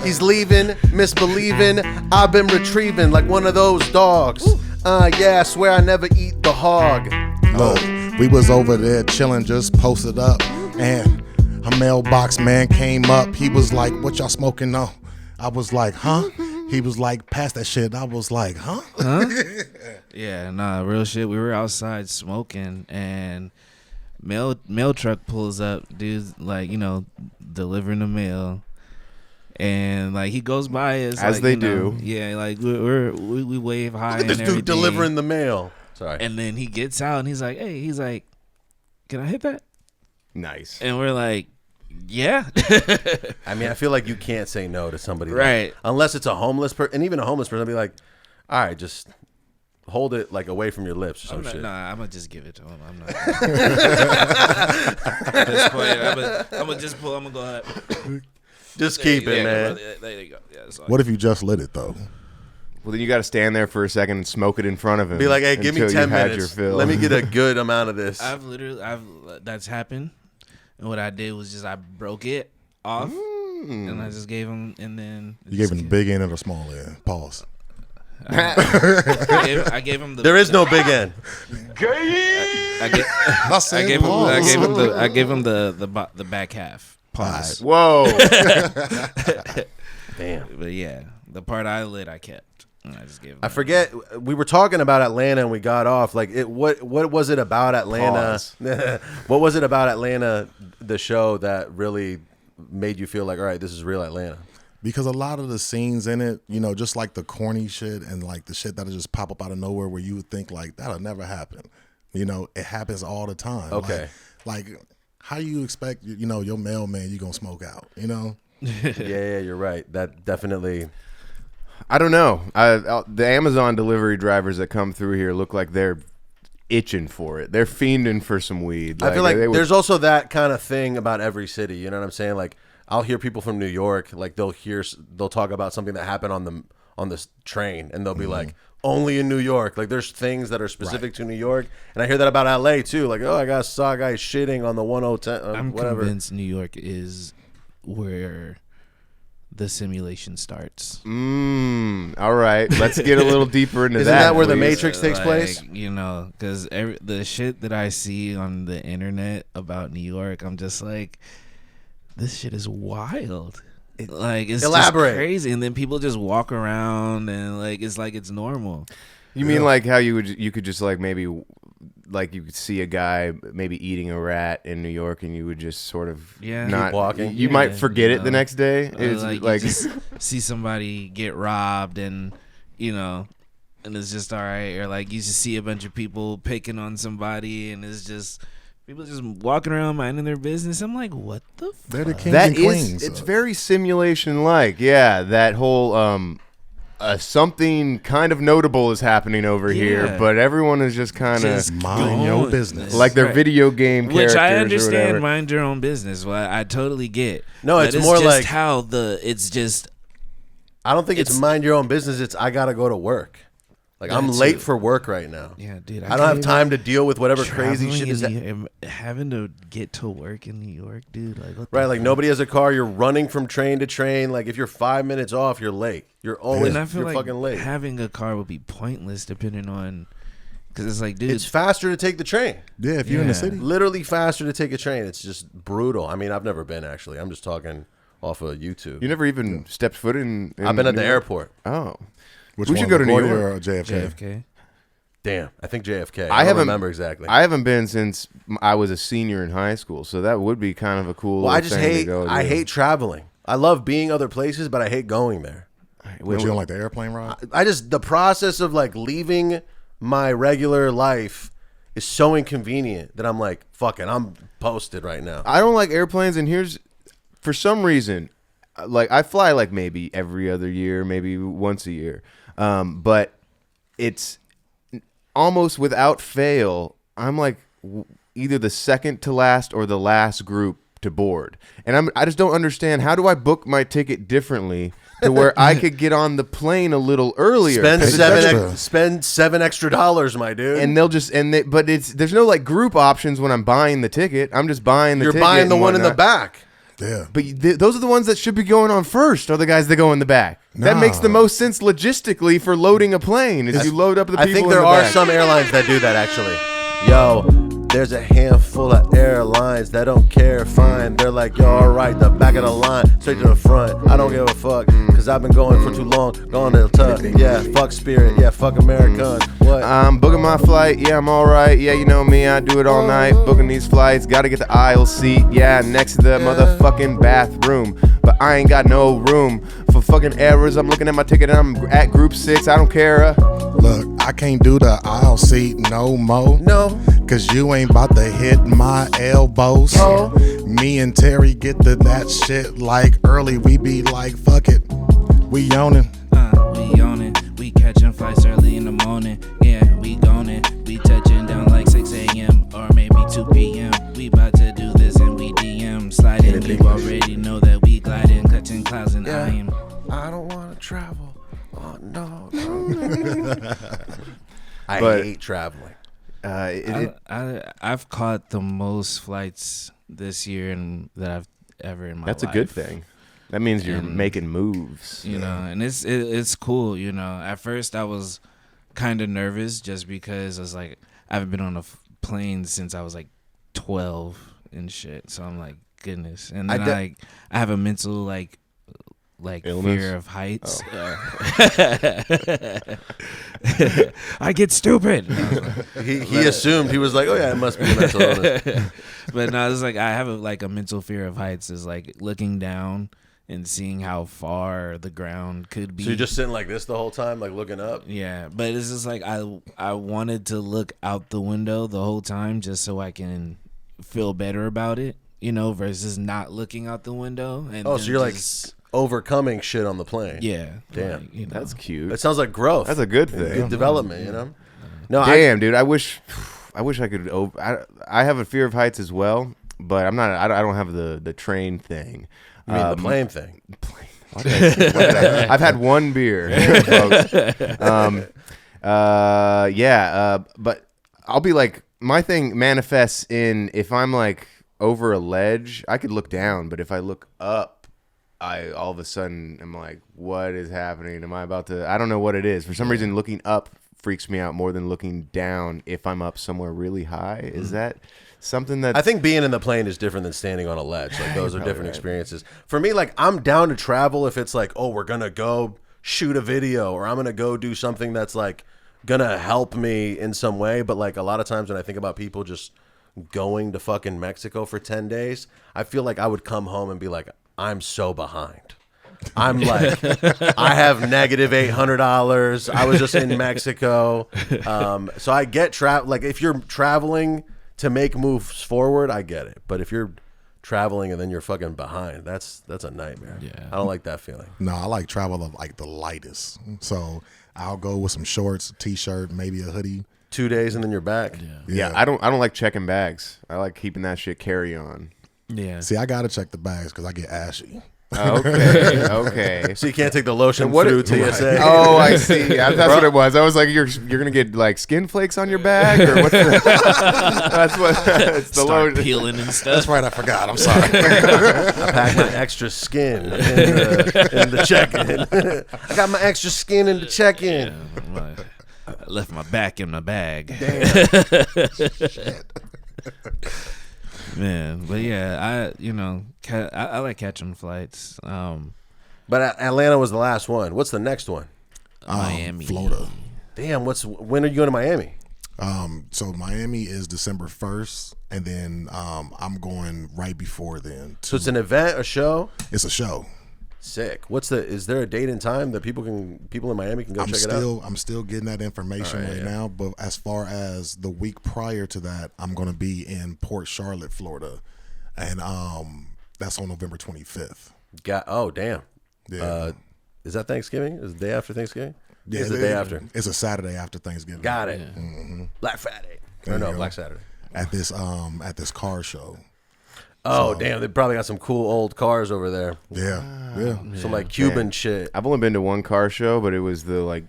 Speaker 2: He's leaving, misbelieving. I've been retrieving like one of those dogs. Yeah, I swear I never eat the hog.
Speaker 1: look, we was over there chilling, just posted up, and a mailbox man came up. He was like, "What y'all smoking on?" I was like, "Huh?" He was like, "Pass that shit." I was like, "Huh?"
Speaker 4: Yeah, nah, real shit. We were outside smoking, and mail truck pulls up. Dude's like, delivering the mail, and like he goes by us
Speaker 3: as
Speaker 4: like,
Speaker 3: they do.
Speaker 4: Yeah, like we wave hi.
Speaker 2: Look at this
Speaker 4: and
Speaker 2: dude
Speaker 4: everything.
Speaker 2: delivering the mail. Sorry.
Speaker 4: And then he gets out and he's like, "Can I hit that?"
Speaker 3: Nice.
Speaker 4: And we're like, "Yeah."
Speaker 2: I mean, I feel like you can't say no to somebody,
Speaker 4: Right.
Speaker 2: Unless it's a homeless person, and even a homeless person, I'll be like, "All right, just hold it like away from your lips or some shit."
Speaker 4: Nah, I'm gonna just give it to him. I'm not. At this point, I'm gonna just pull. I'm gonna go ahead.
Speaker 2: Just keep it, man.
Speaker 4: There you go. Yeah, that's all.
Speaker 1: What if you just lit it though?
Speaker 3: Well, then you got to stand there for a second and smoke it in front of him.
Speaker 2: Be like, "Hey, give me
Speaker 3: until
Speaker 2: 10
Speaker 3: you had
Speaker 2: minutes.
Speaker 3: your fill.
Speaker 2: Let me get a good amount of this."
Speaker 4: That's happened. And what I did was just I broke it off, and I just gave him, and then
Speaker 1: You gave him the big end or the small end? Pause.
Speaker 4: I gave him the.
Speaker 2: There is no big end.
Speaker 4: I gave him the back half. Pause.
Speaker 3: Whoa.
Speaker 2: Damn.
Speaker 4: But yeah, the part I lit, I kept. And I just gave him.
Speaker 2: I forget. We were talking about Atlanta and we got off. Like, what was it about Atlanta? What was it about Atlanta, the show, that really made you feel like, all right, this is real Atlanta?
Speaker 1: Because a lot of the scenes in it, just like the corny shit and like the shit that'll just pop up out of nowhere where you would think like that'll never happen. It happens all the time.
Speaker 2: Okay.
Speaker 1: Like how you expect, your mailman, you gonna smoke out,
Speaker 2: Yeah, you're right. That definitely.
Speaker 3: I don't know. The Amazon delivery drivers that come through here look like they're itching for it. They're fiending for some weed.
Speaker 2: I feel like there's also that kind of thing about every city. You know what I'm saying? Like, I'll hear people from New York, like they'll talk about something that happened on this train, and they'll be like, only in New York. Like, there's things that are specific to New York, and I hear that about LA too. Like, oh, I saw a guy shitting on the 110.
Speaker 4: I'm
Speaker 2: whatever.
Speaker 4: convinced New York is where the simulation starts.
Speaker 3: All right. Let's get a little deeper into
Speaker 2: Isn't
Speaker 3: that.
Speaker 2: that where the
Speaker 3: please.
Speaker 2: Matrix takes place?
Speaker 4: Because the shit that I see on the internet about New York, I'm just like, this shit is wild. It's
Speaker 2: Elaborate.
Speaker 4: just crazy, and then people just walk around and it's normal.
Speaker 3: You mean like how you could just like maybe like you could see a guy maybe eating a rat in New York and you would just sort of not
Speaker 2: keep walking.
Speaker 3: You might forget it the next day. It's
Speaker 4: like you just see somebody get robbed and and it's just all right, or like you just see a bunch of people picking on somebody and it's just people just walking around minding their business. I'm like, what the fuck?
Speaker 1: They're the kings and queens.
Speaker 3: It's very simulation like. Yeah, that whole something kind of notable is happening over here, but everyone is just kind of
Speaker 1: mind your business.
Speaker 3: like their video game characters.
Speaker 4: Which I
Speaker 3: or
Speaker 4: understand,
Speaker 3: whatever.
Speaker 4: mind your own business. Well, I totally get.
Speaker 2: No,
Speaker 4: But
Speaker 2: it's more
Speaker 4: just
Speaker 2: like
Speaker 4: it's just
Speaker 2: I don't think it's mind your own business. It's I gotta go to work. Like I'm late for work right now.
Speaker 4: Yeah, dude.
Speaker 2: I don't have time to deal with whatever crazy shit is
Speaker 4: having to get to work in New York, dude. Like what
Speaker 2: right. Like nobody has a car. You're running from train to train. Like if you're 5 minutes off, you're late. You're always you're fucking late.
Speaker 4: Having a car would be pointless depending on because it's like, dude,
Speaker 2: it's faster to take the train.
Speaker 1: Yeah, if you're in the city,
Speaker 2: literally faster to take a train. It's just brutal. I mean, I've never been actually. I'm just talking off of YouTube.
Speaker 3: You never even stepped foot in
Speaker 2: I've been at the airport.
Speaker 3: Oh,
Speaker 1: we
Speaker 3: should go to New York
Speaker 1: or JFK.
Speaker 2: Damn, I think JFK. I don't remember exactly.
Speaker 3: I haven't been since I was a senior in high school, so that would be kind of a cool.
Speaker 2: Well, I just
Speaker 3: thing to go
Speaker 2: I
Speaker 3: to.
Speaker 2: hate traveling. I love being other places, but I hate going there.
Speaker 1: But you don't like the airplane ride?
Speaker 2: I just the process of like leaving my regular life is so inconvenient that I'm like, fuck it, I'm posted right now.
Speaker 3: I don't like airplanes, and here's for some reason, like I fly like maybe every other year, maybe once a year, but it's almost without fail, I'm like either the second to last or the last group to board. And I just don't understand, how do I book my ticket differently to where I could get on the plane a little earlier?
Speaker 2: Spend $7 extra, my dude.
Speaker 3: And they'll just but there's no like group options when I'm buying the ticket. I'm just buying the ticket.
Speaker 2: You're buying the one in the back.
Speaker 1: Yeah.
Speaker 3: But those are the ones that should be going on first, are the guys that go in the back. That makes the most sense logistically for loading a plane, is you load up the people in the back.
Speaker 2: I think there are some airlines that do that, actually. Yo, there's a handful of airlines that don't care, fine. They're like, yo, all right, the back of the line, straight to the front. I don't give a fuck, because I've been going for too long. Going to the tuck. Yeah, fuck Spirit. Yeah, fuck American. What?
Speaker 3: I'm booking my flight. Yeah, I'm all right. Yeah, you know me. I do it all night. Booking these flights. Got to get the aisle seat. Yeah, next to the motherfucking bathroom. But I ain't got no room for fucking errors. I'm looking at my ticket and I'm at group 6. I don't care.
Speaker 1: Look, I can't do the aisle seat no more.
Speaker 2: No.
Speaker 1: Cause you ain't about to hit my elbows.
Speaker 2: Oh.
Speaker 1: Me and Terry get to that shit like early. We be like, fuck it. We yawning.
Speaker 4: We on it. We catching flights early in the morning. Yeah, we gone it. We touching down like 6 a.m. or maybe 2 p.m. We about to do this and we DM sliding. You already know that we gliding, cutting clouds and
Speaker 2: I don't want to travel. Oh no. I hate traveling.
Speaker 4: I've caught the most flights this year and that I've ever in my life.
Speaker 3: That's a good thing. That means you're making moves.
Speaker 4: You know, and it's cool, you know. At first I was kind of nervous just because I was like, I haven't been on a plane since I was like 12 and shit. So I'm like, goodness. And then I have a mental like illness? Fear of heights. I get stupid.
Speaker 2: He assumed, he was like, oh yeah, it must be a mental illness.
Speaker 4: But no, it's like I have a mental fear of heights. Is like looking down and seeing how far the ground could be.
Speaker 2: So you're just sitting like this the whole time, like looking up?
Speaker 4: Yeah, but it's just like I wanted to look out the window the whole time just so I can feel better about it, you know, versus not looking out the window. And
Speaker 2: so you're like overcoming shit on the plane.
Speaker 4: Yeah.
Speaker 2: Damn.
Speaker 4: Like, you know.
Speaker 3: That's cute.
Speaker 2: That sounds like growth.
Speaker 3: That's a good thing.
Speaker 2: Good development, you know? No,
Speaker 3: damn, dude. I wish I could. I have a fear of heights as well, but I'm not. I don't have the train thing.
Speaker 2: You mean the plane thing?
Speaker 3: I've had one beer, folks. But I'll be like, my thing manifests in if I'm like over a ledge, I could look down, but if I look up, I all of a sudden am like, what is happening? Am I about to? I don't know what it is. For some reason, looking up freaks me out more than looking down if I'm up somewhere really high. Is that something that...
Speaker 2: I think being in the plane is different than standing on a ledge. Like those are different experiences. For me, like I'm down to travel if it's like, oh, we're going to go shoot a video or I'm going to go do something that's like going to help me in some way. But like a lot of times when I think about people just going to fucking Mexico for 10 days, I feel like I would come home and be like, I'm so behind. I'm like, I have negative $800. I was just in Mexico. So I get like if you're traveling to make moves forward, I get it. But if you're traveling and then you're fucking behind, that's a nightmare. Yeah. I don't like that feeling.
Speaker 1: No, I like travel of like the lightest. So I'll go with some shorts, a t-shirt, maybe a hoodie.
Speaker 2: 2 days and then you're back.
Speaker 3: Yeah. I don't like checking bags. I like keeping that shit carry on.
Speaker 4: Yeah.
Speaker 1: See, I gotta check the bags because I get ashy.
Speaker 3: Okay.
Speaker 2: So you can't take the lotion
Speaker 3: What
Speaker 2: through
Speaker 3: it-
Speaker 2: TSA.
Speaker 3: Oh, I see. That's what it was. I was like, you're gonna get like skin flakes on your bag, or what's the? That's what. It's the
Speaker 4: Start
Speaker 3: lotion.
Speaker 4: peeling and stuff.
Speaker 1: That's right. I forgot. I'm sorry.
Speaker 2: I packed my extra skin in the check-in. I got my extra skin in the check-in.
Speaker 4: I left my back in my bag. Man, but yeah, I like catching flights.
Speaker 2: But Atlanta was the last one. What's the next one?
Speaker 4: Miami,
Speaker 1: Florida.
Speaker 2: Damn, when are you going to Miami?
Speaker 1: So Miami is December 1st, and then I'm going right before then.
Speaker 2: So it's an event, a show?
Speaker 1: It's a show.
Speaker 2: Sick. Is there a date and time that people in Miami can go check it out?
Speaker 1: I'm still getting that information right now, but as far as the week prior to that, I'm going to be in Port Charlotte, Florida, and that's on November 25th.
Speaker 2: Oh, damn.
Speaker 1: Yeah.
Speaker 2: Is that Thanksgiving? Is it the day after Thanksgiving?
Speaker 1: Yeah,
Speaker 2: It's the day after.
Speaker 1: It's a Saturday after Thanksgiving.
Speaker 2: Got it.
Speaker 1: Mm-hmm.
Speaker 2: Black Friday.
Speaker 1: There
Speaker 2: Or
Speaker 1: you
Speaker 2: no,
Speaker 1: go.
Speaker 2: Black Saturday.
Speaker 1: At this car show.
Speaker 2: Oh, damn. They probably got some cool old cars over there.
Speaker 1: Yeah.
Speaker 2: Some like Cuban shit.
Speaker 3: I've only been to one car show, but it was the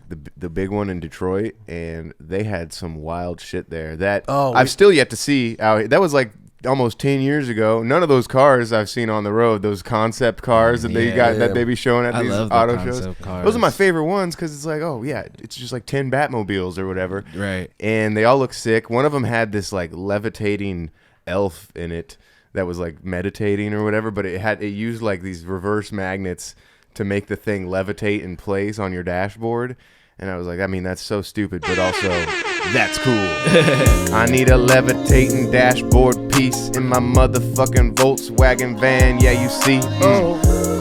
Speaker 3: big one in Detroit, and they had some wild shit there that I've still yet to see. That was like almost 10 years ago. None of those cars I've seen on the road. Those concept cars that that they be showing at
Speaker 4: I
Speaker 3: these
Speaker 4: love the
Speaker 3: auto shows.
Speaker 4: concept cars.
Speaker 3: Those are my favorite ones because it's like, oh yeah, it's just like 10 Batmobiles or whatever.
Speaker 4: Right.
Speaker 3: And they all look sick. One of them had this like levitating elf in it that was like meditating or whatever, but it used like these reverse magnets to make the thing levitate in place on your dashboard. And I was like, I mean, that's so stupid, but also that's cool. I need a levitating dashboard piece in my motherfucking Volkswagen van. Yeah, you see,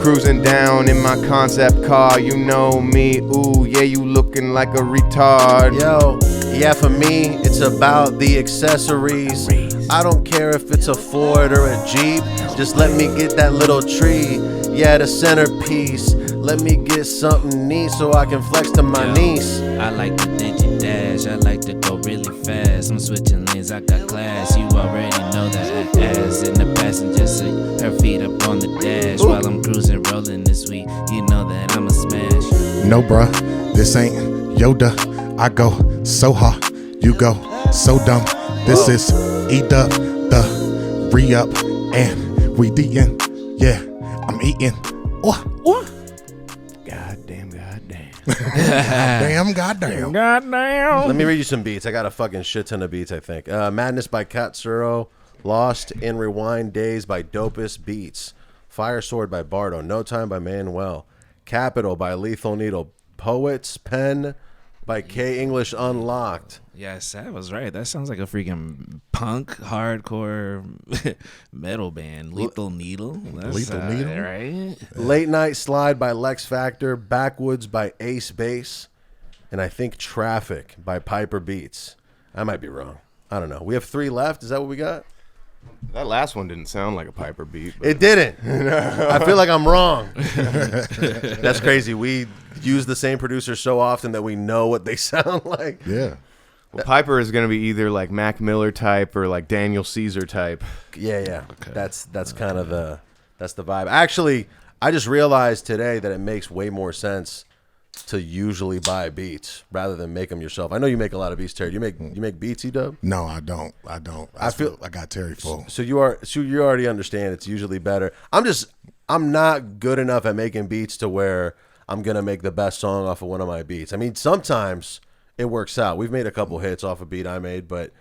Speaker 3: cruising down in my concept car. You know me, ooh, yeah, you looking like a retard.
Speaker 2: Yo, yeah, for me, it's about the accessories. I don't care if it's a Ford or a Jeep. Just let me get that little tree. Yeah, the centerpiece. Let me get something neat so I can flex to my niece.
Speaker 4: I like the digi dash. I like to go really fast. I'm switching lanes. I got class. You already know that I ass in the passenger seat. Her feet up on the dash while I'm cruising, rolling this week. You know that I'm a smash.
Speaker 1: No, bruh, this ain't Yoda. I go so hard, you go so dumb. This is Edub, the re-up, and we the end. Yeah, I'm eating. Goddamn.
Speaker 2: Let me read you some beats. I got a fucking shit ton of beats, I think. Madness by Katsuro. Lost in Rewind Days by Dopest Beats. Fire Sword by Bardo. No Time by Manuel. Capital by Lethal Needle. Poets Pen by K English Unlocked.
Speaker 4: Yes, that was right. That sounds like a freaking punk, hardcore metal band. Lethal Needle. That's
Speaker 1: Lethal Needle?
Speaker 4: right?
Speaker 2: Late Night Slide by Lex Factor. Backwoods by Ace Bass. And I think Traffic by Piper Beats. I might be wrong. I don't know. We have 3 left. Is that what we got?
Speaker 3: That last one didn't sound like a Piper beat. But
Speaker 2: It didn't. I feel like I'm wrong. That's crazy. We use the same producer so often that we know what they sound like.
Speaker 1: Yeah.
Speaker 3: well, Piper is going to be either like Mac Miller type or like Daniel Caesar type.
Speaker 2: Yeah. Okay. That's kind of the vibe. Actually, I just realized today that it makes way more sense to usually buy beats rather than make them yourself. I know you make a lot of beats, Terry. You make beats, Edub?
Speaker 1: No, I don't. I feel I got Terry full.
Speaker 2: So you already understand it's usually better. I'm not good enough at making beats to where I'm gonna make the best song off of one of my beats. I mean, sometimes it works out. We've made a couple hits off a beat I made, but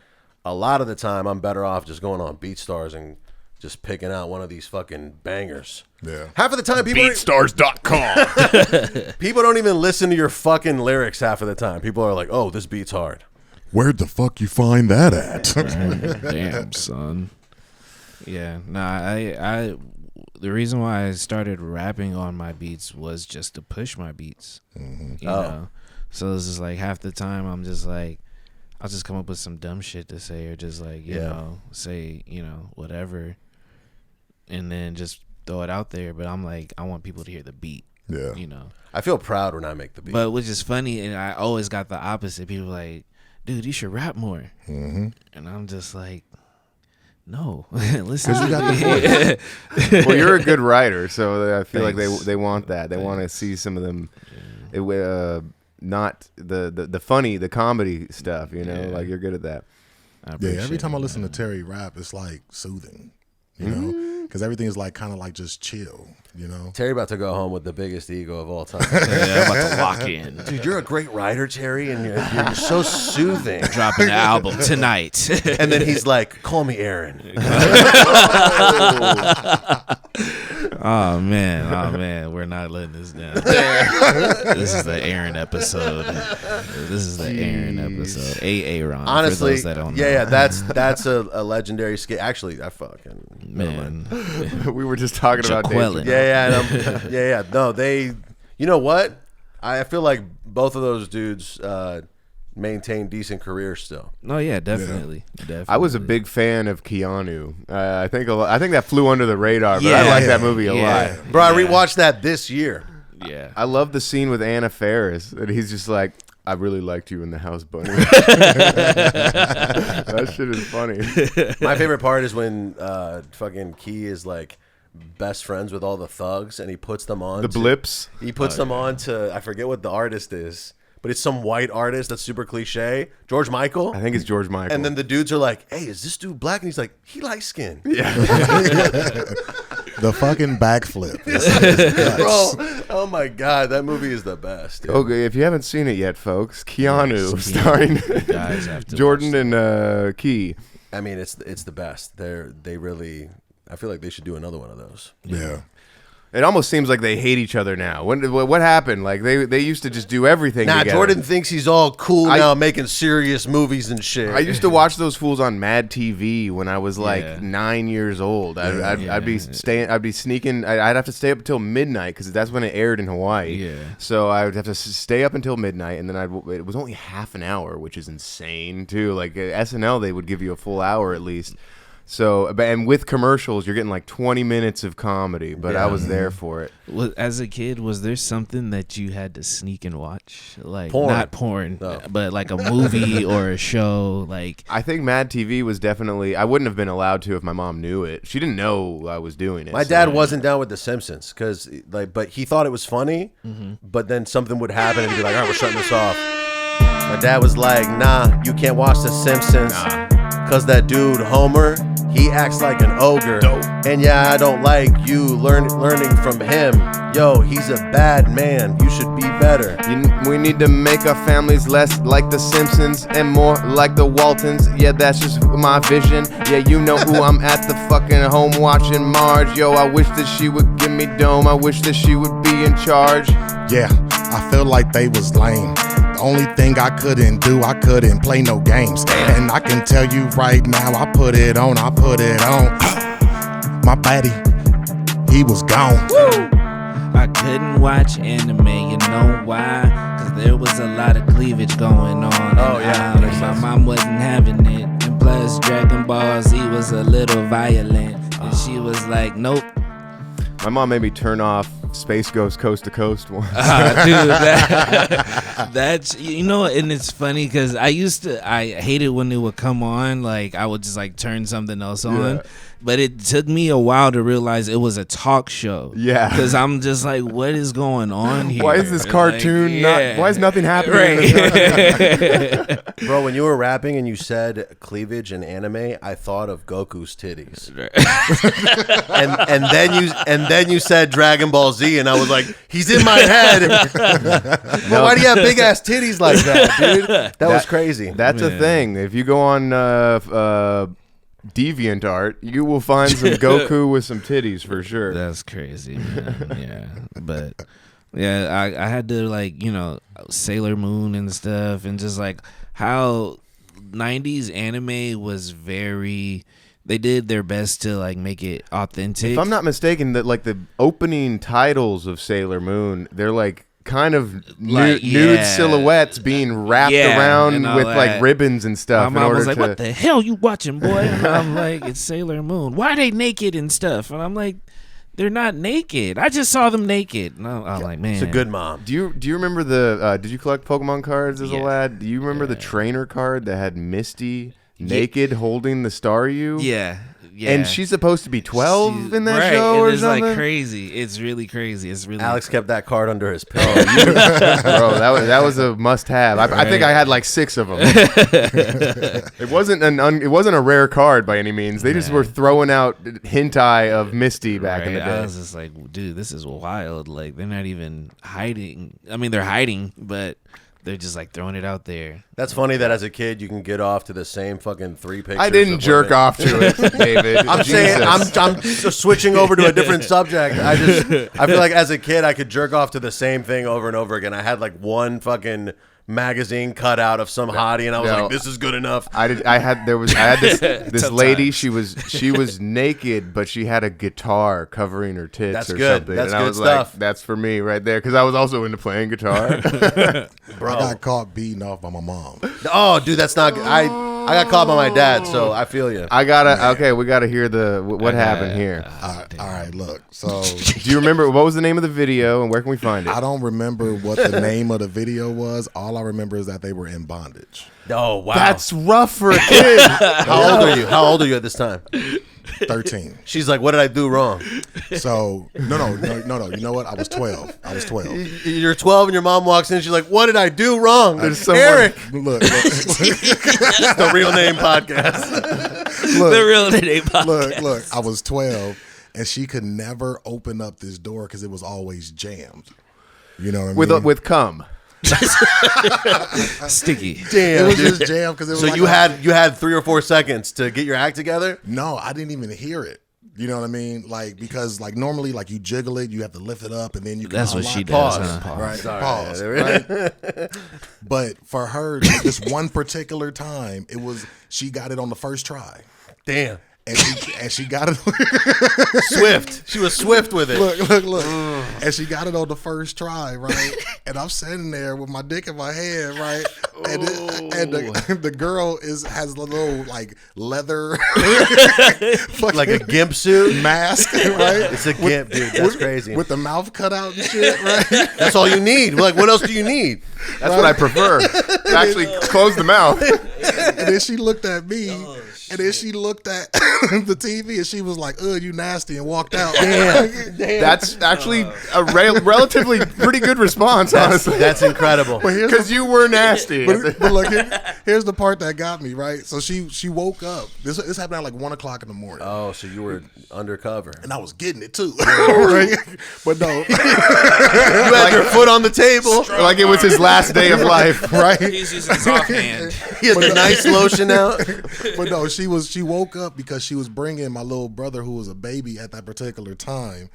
Speaker 2: a lot of the time I'm better off just going on BeatStars and just picking out one of these fucking bangers.
Speaker 1: Yeah.
Speaker 2: Half of the time people
Speaker 5: BeatStars.com.
Speaker 2: people don't even listen to your fucking lyrics half of the time. People are like, "Oh, this beat's hard."
Speaker 1: Where'd the fuck you find that at?
Speaker 4: Damn, son. Yeah, I the reason why I started rapping on my beats was just to push my beats. You know? So it's just like half the time I'm just like, I'll just come up with some dumb shit to say or just like, you know, say, whatever. And then just throw it out there. But I'm like, I want people to hear the beat.
Speaker 1: Yeah.
Speaker 2: I feel proud when I make the beat.
Speaker 4: But which is funny, and I always got the opposite. People like, dude, you should rap more. And I'm just like, No, listen.
Speaker 1: You got the voice.
Speaker 3: Well, you're a good writer, so I feel like
Speaker 4: Thanks.
Speaker 3: they want that. They want to see some of them, not the funny, the comedy stuff. You know, like you're good at that.
Speaker 1: Yeah, every time I listen to Terry rap, it's like soothing, you know, because everything is like kind of like just chill, you know.
Speaker 2: Terry about to go home with the biggest ego of all time.
Speaker 4: Yeah, I'm about to lock in.
Speaker 2: Dude, you're a great writer, Terry, and you're so soothing.
Speaker 4: Dropping the album tonight.
Speaker 2: And then he's like, call me Aaron.
Speaker 4: Oh man, we're not letting this down. This is the Aaron episode. Aaron.
Speaker 2: Honestly,
Speaker 4: for those that don't know.
Speaker 2: yeah, that's a legendary skit. Actually, I fucking
Speaker 4: Man,
Speaker 3: We were just talking about Dave.
Speaker 4: Jaqueline.
Speaker 2: yeah. No, they. You know what? I feel like both of those dudes maintain decent careers still.
Speaker 4: No, yeah, definitely.
Speaker 3: I was a big fan of Keanu. I think that flew under the radar, but I
Speaker 4: Yeah.
Speaker 3: like that movie a lot.
Speaker 2: Bro, I rewatched that this year.
Speaker 4: Yeah.
Speaker 3: I love the scene with Anna Faris, and he's just like, "I really liked you in the house, Bunny." That shit is funny.
Speaker 2: My favorite part is when fucking Key is like best friends with all the thugs, and he puts them on
Speaker 3: The blips.
Speaker 2: He puts them on to, I forget what the artist is, but it's some white artist that's super cliche. George Michael.
Speaker 3: I think it's George Michael.
Speaker 2: And then the dudes are like, "Hey, is this dude black?" And he's like, "He light skin."
Speaker 3: yeah,
Speaker 1: The fucking backflip.
Speaker 2: Bro, oh my god, that movie is the best. Dude.
Speaker 3: okay. If you haven't seen it yet, folks, Keanu starring
Speaker 4: Guys have to
Speaker 3: Jordan
Speaker 4: watch
Speaker 3: and Key.
Speaker 2: I mean, it's the best. They really. I feel like they should do another one of those.
Speaker 1: Yeah.
Speaker 3: It almost seems like they hate each other now. What happened? Like they used to just do everything
Speaker 2: Nah,
Speaker 3: together.
Speaker 2: Jordan thinks he's all cool now, making serious movies and shit.
Speaker 3: I used to watch those fools on Mad TV when I was like
Speaker 4: Yeah.
Speaker 3: 9 years old. I'd be sneaking. I'd have to stay up until midnight because that's when it aired in Hawaii.
Speaker 4: Yeah.
Speaker 3: So I would have to stay up until midnight, and then it was only half an hour, which is insane too. Like SNL, they would give you a full hour at least. So, and with commercials, you're getting like 20 minutes of comedy, but I was there for it.
Speaker 4: As a kid, was there something that you had to sneak and watch? Like
Speaker 2: Porn.
Speaker 4: not porn,
Speaker 2: No.
Speaker 4: but like a movie or a show. Like
Speaker 3: I think Mad TV was definitely. I wouldn't have been allowed to if my mom knew it. She didn't know I was doing it.
Speaker 2: My
Speaker 3: so-
Speaker 2: dad wasn't down with The Simpsons but he thought it was funny. But then something would happen and he'd be like, "All right, we're shutting this off." My dad was like, "Nah, you can't watch The Simpsons because that dude Homer, he acts like an ogre. And yeah, I don't like you learning from him. Yo, he's a bad man. You should be better."
Speaker 3: We need to make our families less like the Simpsons and more like the Waltons. Yeah, that's just my vision. Yeah, you know who I'm at the fucking home watching Marge. Yo, I wish that she would give me dome. I wish that she would be in charge.
Speaker 1: Yeah, I feel like they was lame. The only thing I couldn't do, I couldn't play no games. And I can tell you right now, I put it on. My baddie, he was gone.
Speaker 4: I couldn't watch anime, you know why? Cause there was a lot of cleavage going on.
Speaker 2: Oh, yeah,
Speaker 4: and
Speaker 2: makes
Speaker 4: my
Speaker 2: sense.
Speaker 4: mom wasn't having it. And plus, Dragon Ball Z was a little violent. And she was like, "Nope."
Speaker 3: My mom made me turn off Space Ghost Coast to Coast once.
Speaker 4: Dude, that's, you know, and it's funny because I hated when it would come on. Like, I would just like turn something else on. But it took me a while to realize it was a talk show.
Speaker 3: Yeah.
Speaker 4: Because I'm just like, what is going on here?
Speaker 3: Why is this cartoon
Speaker 4: Like,
Speaker 3: why is nothing happening?
Speaker 4: Right.
Speaker 2: Bro, when you were rapping and you said cleavage and anime, I thought of Goku's titties. and then you said Dragon Ball Z, and I was like, he's in my head. Bro, why do you have big ass titties like that, dude? That was crazy.
Speaker 3: That's a thing. If you go on DeviantArt, you will find some Goku with some titties for sure.
Speaker 4: That's crazy, man. Yeah. But yeah, I had to, like, you know, Sailor Moon and stuff, and just like how 90s anime was very, they did their best to like make it authentic.
Speaker 3: If I'm not mistaken, that like the opening titles of Sailor Moon, they're like kind of
Speaker 4: Like,
Speaker 3: nude
Speaker 4: yeah.
Speaker 3: silhouettes being wrapped
Speaker 4: Yeah,
Speaker 3: around
Speaker 4: and all
Speaker 3: with like
Speaker 4: that.
Speaker 3: ribbons and stuff.
Speaker 4: My
Speaker 3: in
Speaker 4: mom
Speaker 3: order
Speaker 4: was like,
Speaker 3: to,
Speaker 4: "What the hell you watching, boy?" And I'm like, "It's Sailor Moon. Why are they naked and stuff?" And I'm like, "They're not naked. I just saw them naked." And I'm like, man,
Speaker 2: It's a good mom.
Speaker 3: Do you remember the? Did you collect Pokemon cards as a
Speaker 4: Yeah.
Speaker 3: lad? Do you remember the trainer card that had Misty naked holding the Staryu?
Speaker 4: Yeah. Yeah.
Speaker 3: And she's supposed to be 12
Speaker 4: She's-
Speaker 3: in that
Speaker 4: right,
Speaker 3: show or
Speaker 4: it's
Speaker 3: something?
Speaker 4: like crazy. It's really crazy. It's really
Speaker 2: Alex kept that card under his pillow.
Speaker 3: Bro, that was a must-have. I think I had like 6 of them. It wasn't a rare card by any means. They just were throwing out hentai of Misty back in the
Speaker 4: I
Speaker 3: day.
Speaker 4: was just like, dude, this is wild. Like, they're not even hiding. I mean, they're hiding, but they're just like throwing it out there.
Speaker 2: That's funny that as a kid you can get off to the same fucking 3 pictures.
Speaker 3: I didn't
Speaker 2: of
Speaker 3: jerk
Speaker 2: women.
Speaker 3: off to it, David.
Speaker 2: I'm saying
Speaker 3: Jesus.
Speaker 2: I'm just switching over to a different subject. I feel like as a kid I could jerk off to the same thing over and over again. I had like one fucking magazine cut out of some hottie, and I was
Speaker 3: No.
Speaker 2: like, "This is good enough."
Speaker 3: I had this
Speaker 4: Tough
Speaker 3: lady.
Speaker 4: times.
Speaker 3: She was naked, but she had a guitar covering her tits
Speaker 2: That's
Speaker 3: or
Speaker 2: good.
Speaker 3: something.
Speaker 2: That's
Speaker 3: and I
Speaker 2: good
Speaker 3: was
Speaker 2: stuff.
Speaker 3: like, that's for me right there, because I was also into playing guitar.
Speaker 2: Bro.
Speaker 1: I got caught beating off by my mom.
Speaker 2: Oh, dude, that's not good. I got caught by my dad, so I feel you.
Speaker 3: we gotta hear what happened here.
Speaker 1: All right, look. So
Speaker 3: Do you remember what was the name of the video and where can we find it?
Speaker 1: I don't remember what the name of the video was. All I remember is that they were in bondage.
Speaker 2: Oh wow,
Speaker 3: That's rough for a kid.
Speaker 2: how old are you? How old are you at this time?
Speaker 1: 13.
Speaker 2: She's like, "What did I do wrong?"
Speaker 1: So no. You know what? I was 12.
Speaker 2: You're 12 and your mom walks in. She's like, "What did I do wrong?"
Speaker 3: There's someone-
Speaker 2: Eric,
Speaker 1: Look,
Speaker 2: the real name podcast.
Speaker 4: The real name podcast.
Speaker 1: look. I was 12, and she could never open up this door because it was always jammed. You know what I mean?
Speaker 3: with cum.
Speaker 4: Sticky.
Speaker 1: it
Speaker 2: Damn.
Speaker 1: was
Speaker 2: dude.
Speaker 1: just jammed because it was.
Speaker 2: So
Speaker 1: like
Speaker 2: you had 3 or 4 seconds to get your act together.
Speaker 1: No, I didn't even hear it. You know what I mean? Like, because like normally, like you jiggle it, you have to lift it up, and then you can
Speaker 4: That's what
Speaker 1: unlock
Speaker 4: she
Speaker 1: it.
Speaker 4: does,
Speaker 2: Pause.
Speaker 4: huh?
Speaker 1: Right,
Speaker 2: Sorry.
Speaker 1: pause.
Speaker 2: Yeah,
Speaker 1: Right? But for her, like, this one particular time, she got it on the first try,
Speaker 2: Damn.
Speaker 1: and she got it.
Speaker 2: Swift. She was swift with it.
Speaker 1: Look, and she got it on the first try, right? And I'm sitting there with my dick in my hand, right? And the girl has a little like leather,
Speaker 2: Like a gimp suit.
Speaker 1: mask, right?
Speaker 2: It's a gimp, dude. That's crazy.
Speaker 1: With the mouth cut out and shit, right?
Speaker 2: That's all you need. Like, what else do you need?
Speaker 3: That's what I prefer. Actually, close the mouth.
Speaker 1: And then she looked at me, and then she looked at the TV, and she was like, "Ugh, you nasty," and walked out.
Speaker 2: Damn.
Speaker 3: That's actually a relatively pretty good response, honestly.
Speaker 2: That's incredible.
Speaker 3: Because you were nasty.
Speaker 1: But look, here's the part that got me, right? So she woke up. This happened at like 1 o'clock in the morning.
Speaker 2: Oh, so you were undercover.
Speaker 1: And I was getting it too. Right? But no.
Speaker 2: You had your foot on the table.
Speaker 3: Like it was his last day of life.
Speaker 1: Right?
Speaker 4: He's using his offhand.
Speaker 2: He had the nice lotion out.
Speaker 1: But no, she woke up because she was bringing my little brother, who was a baby at that particular time,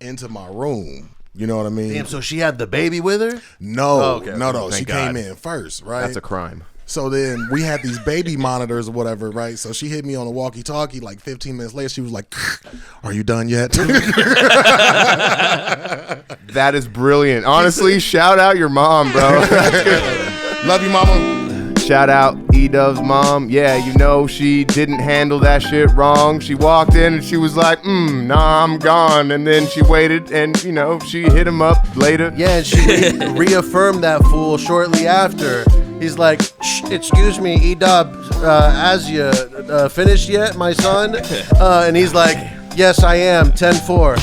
Speaker 1: into my room. You know what I mean?
Speaker 2: Damn, so she had the baby with her?
Speaker 1: No,
Speaker 2: Oh, okay.
Speaker 1: no.
Speaker 3: Thank
Speaker 1: She
Speaker 3: God.
Speaker 1: came in first, right?
Speaker 3: That's a crime.
Speaker 1: So then we had these baby monitors or whatever, right? So she hit me on a walkie-talkie like 15 minutes later. She was like, "Are you done yet?"
Speaker 3: That is brilliant. Honestly, shout out your mom, bro.
Speaker 1: Love you, mama.
Speaker 3: Shout out Edub's mom. Yeah, you know, she didn't handle that shit wrong. She walked in and she was like, nah, I'm gone. And then she waited and, you know, she hit him up later.
Speaker 2: Yeah, and she reaffirmed that fool shortly after. He's like, excuse me, Edub, as you finished yet, my son? And he's like, yes, I am, 10-4.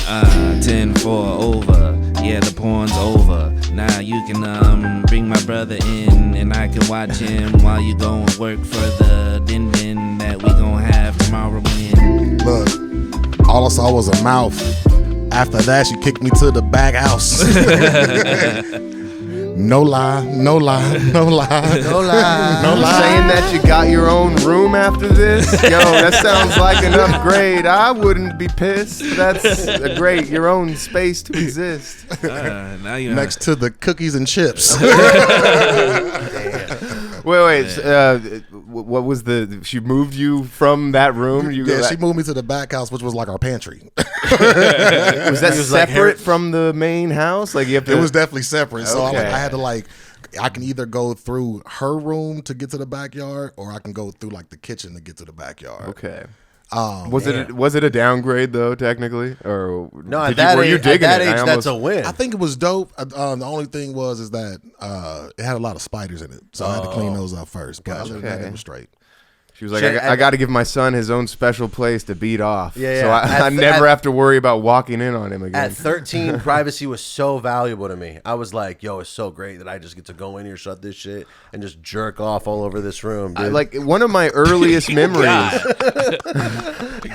Speaker 4: 10-4 over. Yeah, the porn's over. Now you can bring my brother in, and I can watch him while you go and work for the din-din that we gon' have tomorrow when.
Speaker 1: Look, all I saw was a mouth. After that, she kicked me to the back house. No lie, no lie, no lie,
Speaker 2: No lie.
Speaker 1: no lie.
Speaker 3: Saying that you got your own room after this? Yo, that sounds like an upgrade. I wouldn't be pissed. That's a great, your own space to exist.
Speaker 4: Now you know.
Speaker 1: Next to the cookies and chips.
Speaker 3: Wait. What was she moved you from that room?
Speaker 1: Yeah, she moved me to the back house, which was like our pantry.
Speaker 3: Was that
Speaker 2: was like
Speaker 3: separate from the main house? Like you have to.
Speaker 1: It was definitely separate. So
Speaker 3: Okay.
Speaker 1: I had to I can either go through her room to get to the backyard, or I can go through like the kitchen to get to the backyard.
Speaker 3: Okay. Was it a downgrade though, technically, or
Speaker 2: No, at that age, that's a win.
Speaker 1: I think it was dope. The only thing is that it had a lot of spiders in it, so I had to clean those up first. But other than that, it was straight.
Speaker 3: She was like, I got to give my son his own special place to beat off.
Speaker 2: Yeah,
Speaker 3: So I never have to worry about walking in on him again.
Speaker 2: At 13, privacy was so valuable to me. I was like, yo, it's so great that I just get to go in here, shut this shit, and just jerk off all over this room, dude.
Speaker 3: Like, one of my earliest memories.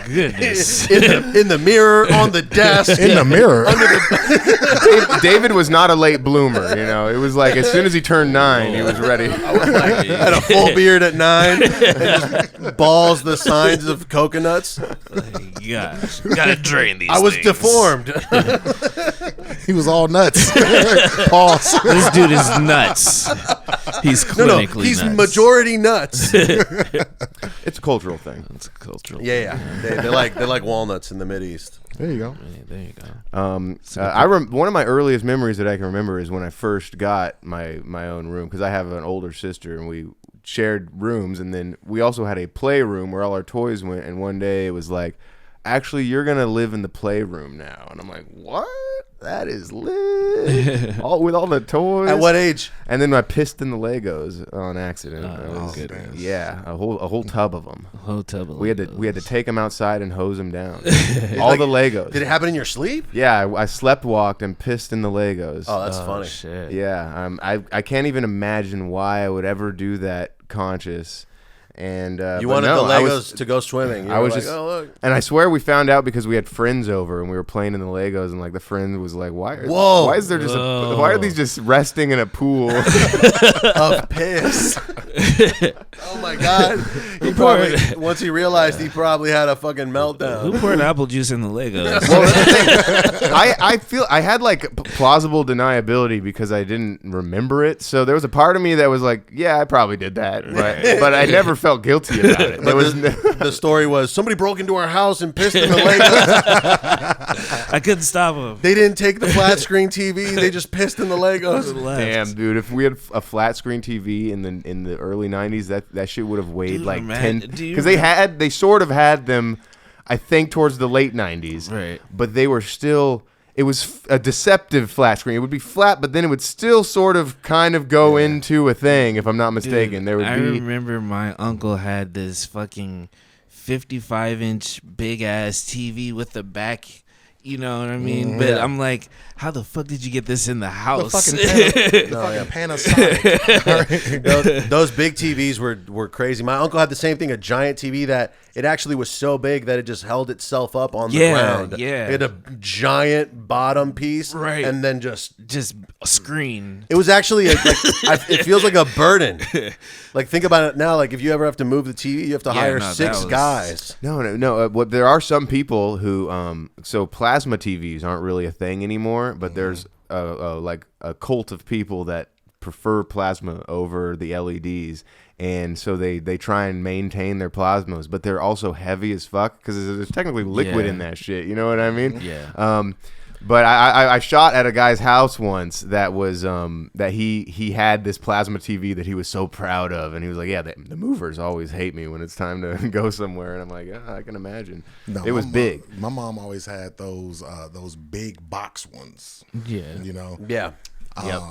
Speaker 4: Goodness.
Speaker 2: in the mirror, on the desk.
Speaker 1: In the mirror.
Speaker 3: David was not a late bloomer, you know. It was like as soon as he turned 9, he was ready.
Speaker 2: Had a full beard at 9 and just balls the signs of coconuts.
Speaker 4: Gosh, gotta drain these.
Speaker 2: I was
Speaker 4: things.
Speaker 2: deformed.
Speaker 1: He was all nuts. Pause.
Speaker 4: This dude is nuts. He's clinically
Speaker 2: he's
Speaker 4: nuts.
Speaker 2: majority nuts.
Speaker 3: It's a cultural thing.
Speaker 4: It's cultural.
Speaker 2: Yeah. They like walnuts in the Mideast.
Speaker 1: There you go.
Speaker 4: Yeah, there you go.
Speaker 3: One of my earliest memories that I can remember is when I first got my own room, because I have an older sister and we shared rooms, and then we also had a playroom where all our toys went, and one day it was like, actually, you're gonna live in the playroom now, and I'm like, what? That is lit. With all the toys.
Speaker 2: At what age?
Speaker 3: And then I pissed in the Legos on accident.
Speaker 4: Goodness.
Speaker 3: Yeah, a whole tub of them.
Speaker 4: A whole tub of
Speaker 3: We had
Speaker 4: Legos.
Speaker 3: to take them outside and hose them down. All the Legos.
Speaker 2: Did it happen in your sleep?
Speaker 3: Yeah, I slept walked and pissed in the Legos.
Speaker 2: Oh, that's funny.
Speaker 4: Shit.
Speaker 3: Yeah, I can't even imagine why I would ever do that conscious. And
Speaker 2: You
Speaker 3: but
Speaker 2: wanted
Speaker 3: no,
Speaker 2: the
Speaker 3: I
Speaker 2: Legos
Speaker 3: was-
Speaker 2: to go swimming. You
Speaker 3: I
Speaker 2: were
Speaker 3: was
Speaker 2: like,
Speaker 3: just,
Speaker 2: oh, look.
Speaker 3: and I swear we found out because we had friends over and we were playing in the Legos, and like the friend was like, "Why is there just why are these just resting in a pool?"
Speaker 2: Of piss. Oh my god! He probably once he realized he probably had a fucking meltdown.
Speaker 4: Who poured apple juice in the Legos?
Speaker 3: Well, that's the thing. I feel I had like plausible deniability because I didn't remember it. So there was a part of me that was like, yeah, I probably did that, but I never felt guilty about it. There was
Speaker 2: The story was somebody broke into our house and pissed in the Legos.
Speaker 4: I couldn't stop him.
Speaker 2: They didn't take the flat screen TV. They just pissed in the Legos.
Speaker 3: damn, dude. If we had a flat screen TV in the early '90s, that shit would have weighed
Speaker 4: Dude,
Speaker 3: like
Speaker 4: man,
Speaker 3: 10.
Speaker 4: do you
Speaker 3: Because they sort of had them, I think, towards the late '90s.
Speaker 4: Right.
Speaker 3: But they were still. It was a deceptive flat screen. It would be flat, but then it would still sort of kind of go into a thing, if I'm not mistaken.
Speaker 4: Dude,
Speaker 3: There would
Speaker 4: I
Speaker 3: be.
Speaker 4: remember my uncle had this fucking 55-inch big ass TV with the back. You know what I mean? But I'm like, how the fuck did you get this in the house?
Speaker 1: The fucking Panasonic.
Speaker 2: Those big TVs were crazy. My uncle had the same thing, a giant TV that it actually was so big that it just held itself up on the ground.
Speaker 4: Yeah.
Speaker 2: It had a giant bottom piece,
Speaker 4: Right.
Speaker 2: and then just
Speaker 4: screen.
Speaker 2: it was actually it feels like a burden. Like think about it now. Like if you ever have to move the TV, you have to hire
Speaker 4: no, that
Speaker 2: 6
Speaker 4: was-
Speaker 2: guys.
Speaker 3: No. What there are some people who so plasma TVs aren't really a thing anymore, but there's like a cult of people that prefer plasma over the LEDs, and so they try and maintain their plasmas, but they're also heavy as fuck because there's technically liquid in that shit. You know what I mean?
Speaker 4: Yeah.
Speaker 3: But I shot at a guy's house once that was that he had this plasma TV that he was so proud of, and he was like, yeah, the movers always hate me when it's time to go somewhere, and I'm like, I can imagine.
Speaker 1: No,
Speaker 3: it was big.
Speaker 1: My mom always had those big box ones.
Speaker 4: Yeah.
Speaker 1: You know.
Speaker 2: Yeah.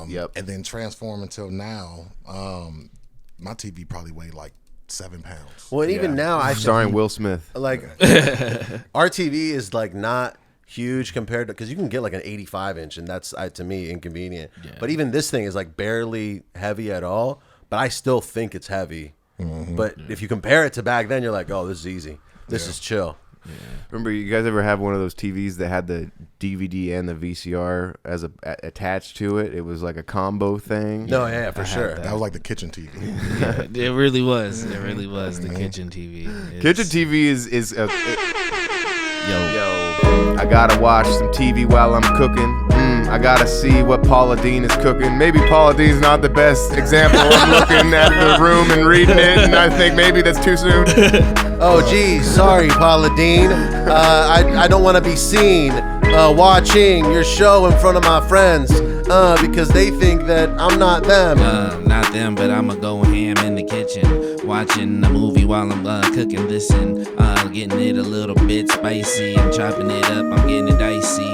Speaker 3: Yep.
Speaker 1: And then transform until now. My TV probably weighed like 7 pounds.
Speaker 2: Well, and even now, I
Speaker 3: Starring Will Smith.
Speaker 2: like our TV is like not huge compared to because you can get like an 85-inch, and that's to me inconvenient.
Speaker 4: Yeah.
Speaker 2: But even this thing is like barely heavy at all. But I still think it's heavy. But if you compare it to back then, you're like, oh, this is easy. This is chill.
Speaker 3: Remember, you guys ever have one of those TVs that had the DVD and the VCR as attached to it? It was like a combo thing.
Speaker 2: No, yeah, for sure.
Speaker 1: That was like the kitchen TV.
Speaker 4: It really was. It really was the kitchen TV.
Speaker 3: Kitchen TV is
Speaker 4: Yo.
Speaker 3: I gotta watch some TV while I'm cooking. I gotta see what Paula Deen is cooking. Maybe Paula Deen's not the best example. I'm looking at the room and reading it, and I think maybe that's too soon.
Speaker 2: Oh, geez, sorry, Paula Deen. I don't want to be seen watching your show in front of my friends because they think that I'm not them.
Speaker 4: Not them, but I'ma go ham in the kitchen, watching a movie while I'm cooking. Listen, getting it a little bit spicy. I'm chopping it up. I'm getting it dicey.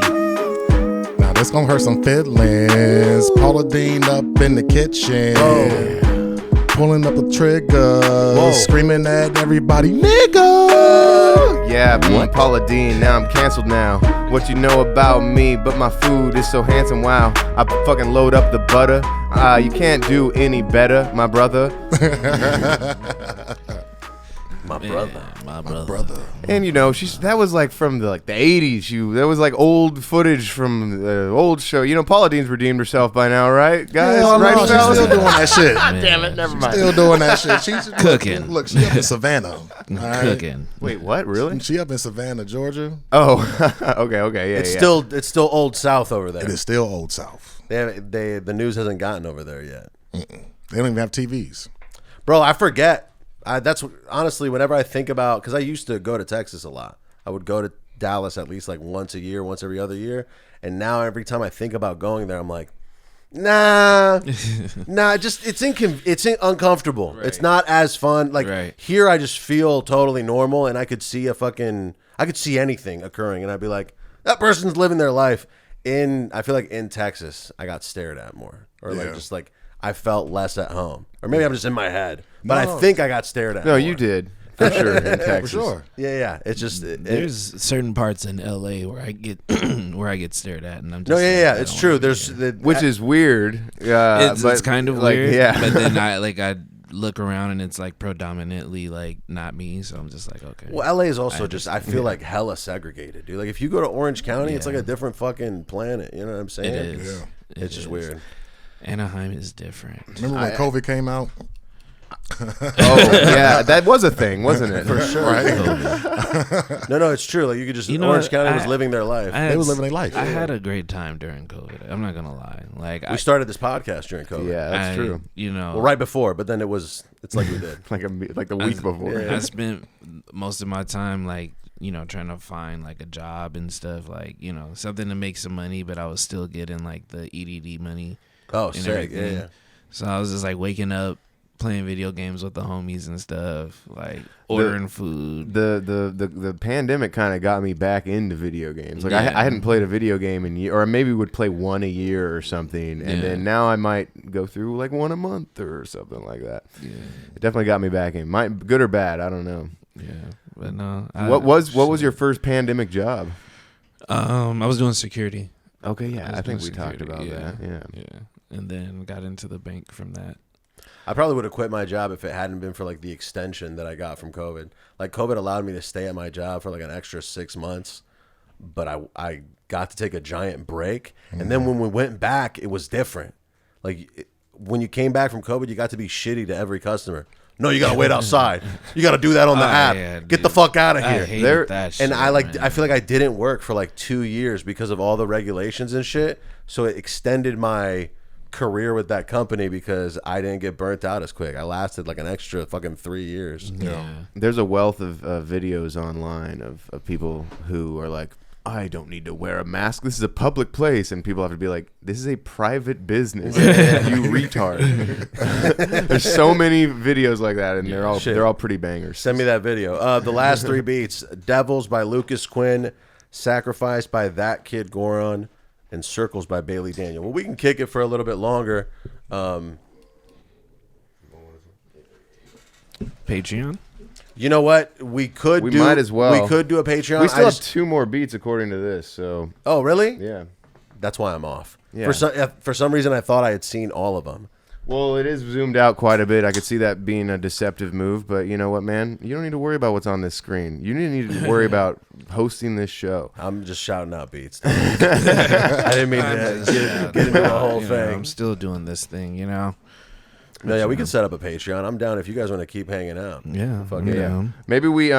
Speaker 1: Now this gonna hurt some feelings. Paula Deen up in the kitchen. pulling up a trigger, screaming at everybody, nigga.
Speaker 3: Yeah, being Paula Dean, now I'm canceled now. What you know about me, but my food is so handsome, wow. I fucking load up the butter. You can't do any better, my brother.
Speaker 2: My brother.
Speaker 3: And you know, that was like from the 80s. That was like old footage from the old show. You know, Paula Dean's redeemed herself by now, right, guys?
Speaker 1: Hell
Speaker 3: right,
Speaker 1: no, she's
Speaker 3: fellas?
Speaker 1: still doing that shit.
Speaker 3: Damn it, never mind.
Speaker 1: Still doing that shit. She's
Speaker 4: Cooking.
Speaker 1: Look, she up in Savannah. All right?
Speaker 4: Cooking.
Speaker 3: Wait, what? Really?
Speaker 1: She up in Savannah, Georgia.
Speaker 3: Oh, okay, yeah.
Speaker 2: It's
Speaker 3: yeah.
Speaker 2: still Old South over there.
Speaker 1: It is still Old South.
Speaker 2: The news hasn't gotten over there yet.
Speaker 1: They don't even have TVs.
Speaker 2: Bro, I forget. That's honestly, whenever I think about, because I used to go to Texas a lot. I would go to Dallas at least like once a year, once every other year. And now every time I think about going there, I'm like, nah, just it's uncomfortable. Right. It's not as fun. Like here, I just feel totally normal, and I could see anything occurring, and I'd be like, that person's living their life. I feel like in Texas, I got stared at more, or like just like I felt less at home, or maybe I'm just in my head. But I think I got stared at.
Speaker 3: No,
Speaker 2: more.
Speaker 3: you did. For sure, in Texas.
Speaker 1: For sure.
Speaker 2: Yeah. It's just
Speaker 4: there's certain parts in LA where I get where I get stared at, and I'm just
Speaker 2: It's true. There's
Speaker 3: which is weird.
Speaker 4: It's kind of weird.
Speaker 3: Yeah.
Speaker 4: But then I look around and it's like predominantly like not me, so I'm just like, okay.
Speaker 2: Well, LA is also I feel like hella segregated, dude. Like if you go to Orange County, it's like a different fucking planet. You know what I'm saying?
Speaker 4: It is.
Speaker 1: Yeah.
Speaker 2: It's just weird.
Speaker 4: Anaheim is different.
Speaker 1: Remember when COVID came out?
Speaker 3: Oh yeah, that was a thing, wasn't it?
Speaker 2: For sure.
Speaker 1: Right?
Speaker 2: No, it's true. Like you could just Orange County was living their life.
Speaker 1: They were living their life.
Speaker 4: I had a great time during COVID. I'm not gonna lie. Like
Speaker 2: we started this podcast during COVID.
Speaker 3: Yeah, that's true.
Speaker 4: You know,
Speaker 2: well, right before, but then it's like we did
Speaker 3: like the week before.
Speaker 4: I spent most of my time like, you know, trying to find like a job and stuff, like, you know, something to make some money, but I was still getting like the EDD money.
Speaker 2: Oh,
Speaker 4: and
Speaker 2: sick.
Speaker 4: everything.
Speaker 2: Yeah.
Speaker 4: So I was just like waking up, playing video games with the homies and stuff, like ordering food.
Speaker 3: The pandemic kind of got me back into video games. Like I hadn't played a video game in year, or maybe would play one a year or something, and then now I might go through like one a month or something like that. Yeah, it definitely got me back in. Good or bad, I don't know.
Speaker 4: Yeah, but no.
Speaker 3: What was your first pandemic job?
Speaker 4: I was doing security.
Speaker 3: Okay, yeah, I think we talked about that. Yeah,
Speaker 4: and then got into the bank from that.
Speaker 2: I probably would have quit my job if it hadn't been for like the extension that I got from COVID. Like COVID allowed me to stay at my job for like an extra 6 months, but I got to take a giant break. And then when we went back, it was different. Like when you came back from COVID, you got to be shitty to every customer. No, you gotta wait outside. You gotta do that on the app.
Speaker 4: Yeah,
Speaker 2: Get the fuck out of here.
Speaker 4: I hated that shit,
Speaker 2: and I
Speaker 4: man.
Speaker 2: feel like I didn't work for like 2 years because of all the regulations and shit. So it extended my career with that company because I didn't get burnt out as quick. I lasted like an extra fucking 3 years.
Speaker 4: Yeah.
Speaker 3: There's a wealth of videos online of people who are like, I don't need to wear a mask. This is a public place. And people have to be like, this is a private business. You retard. There's so many videos like that, and they're all pretty bangers.
Speaker 2: Send me that video. The last 3 beats: Devils by Lucas Quinn, Sacrifice by That Kid Goron, and Circles by Bailey Daniel. Well, we can kick it for a little bit longer.
Speaker 4: Patreon?
Speaker 2: You know what? We might as well. We could do a Patreon.
Speaker 3: We still have 2 more beats according to this. So.
Speaker 2: Oh, really?
Speaker 3: Yeah.
Speaker 2: That's why I'm off.
Speaker 3: Yeah.
Speaker 2: For some reason, I thought I had seen all of them.
Speaker 3: Well, it is zoomed out quite a bit. I could see that being a deceptive move, but you know what, man? You don't need to worry about what's on this screen. You need to worry about hosting this show.
Speaker 2: I'm just shouting out beats. I didn't mean to get into the whole thing.
Speaker 4: I'm still doing this thing, you know?
Speaker 2: No, yeah, we can set up a Patreon. I'm down if you guys want to keep hanging out.
Speaker 4: Yeah.
Speaker 2: Fuck
Speaker 3: yeah. Maybe we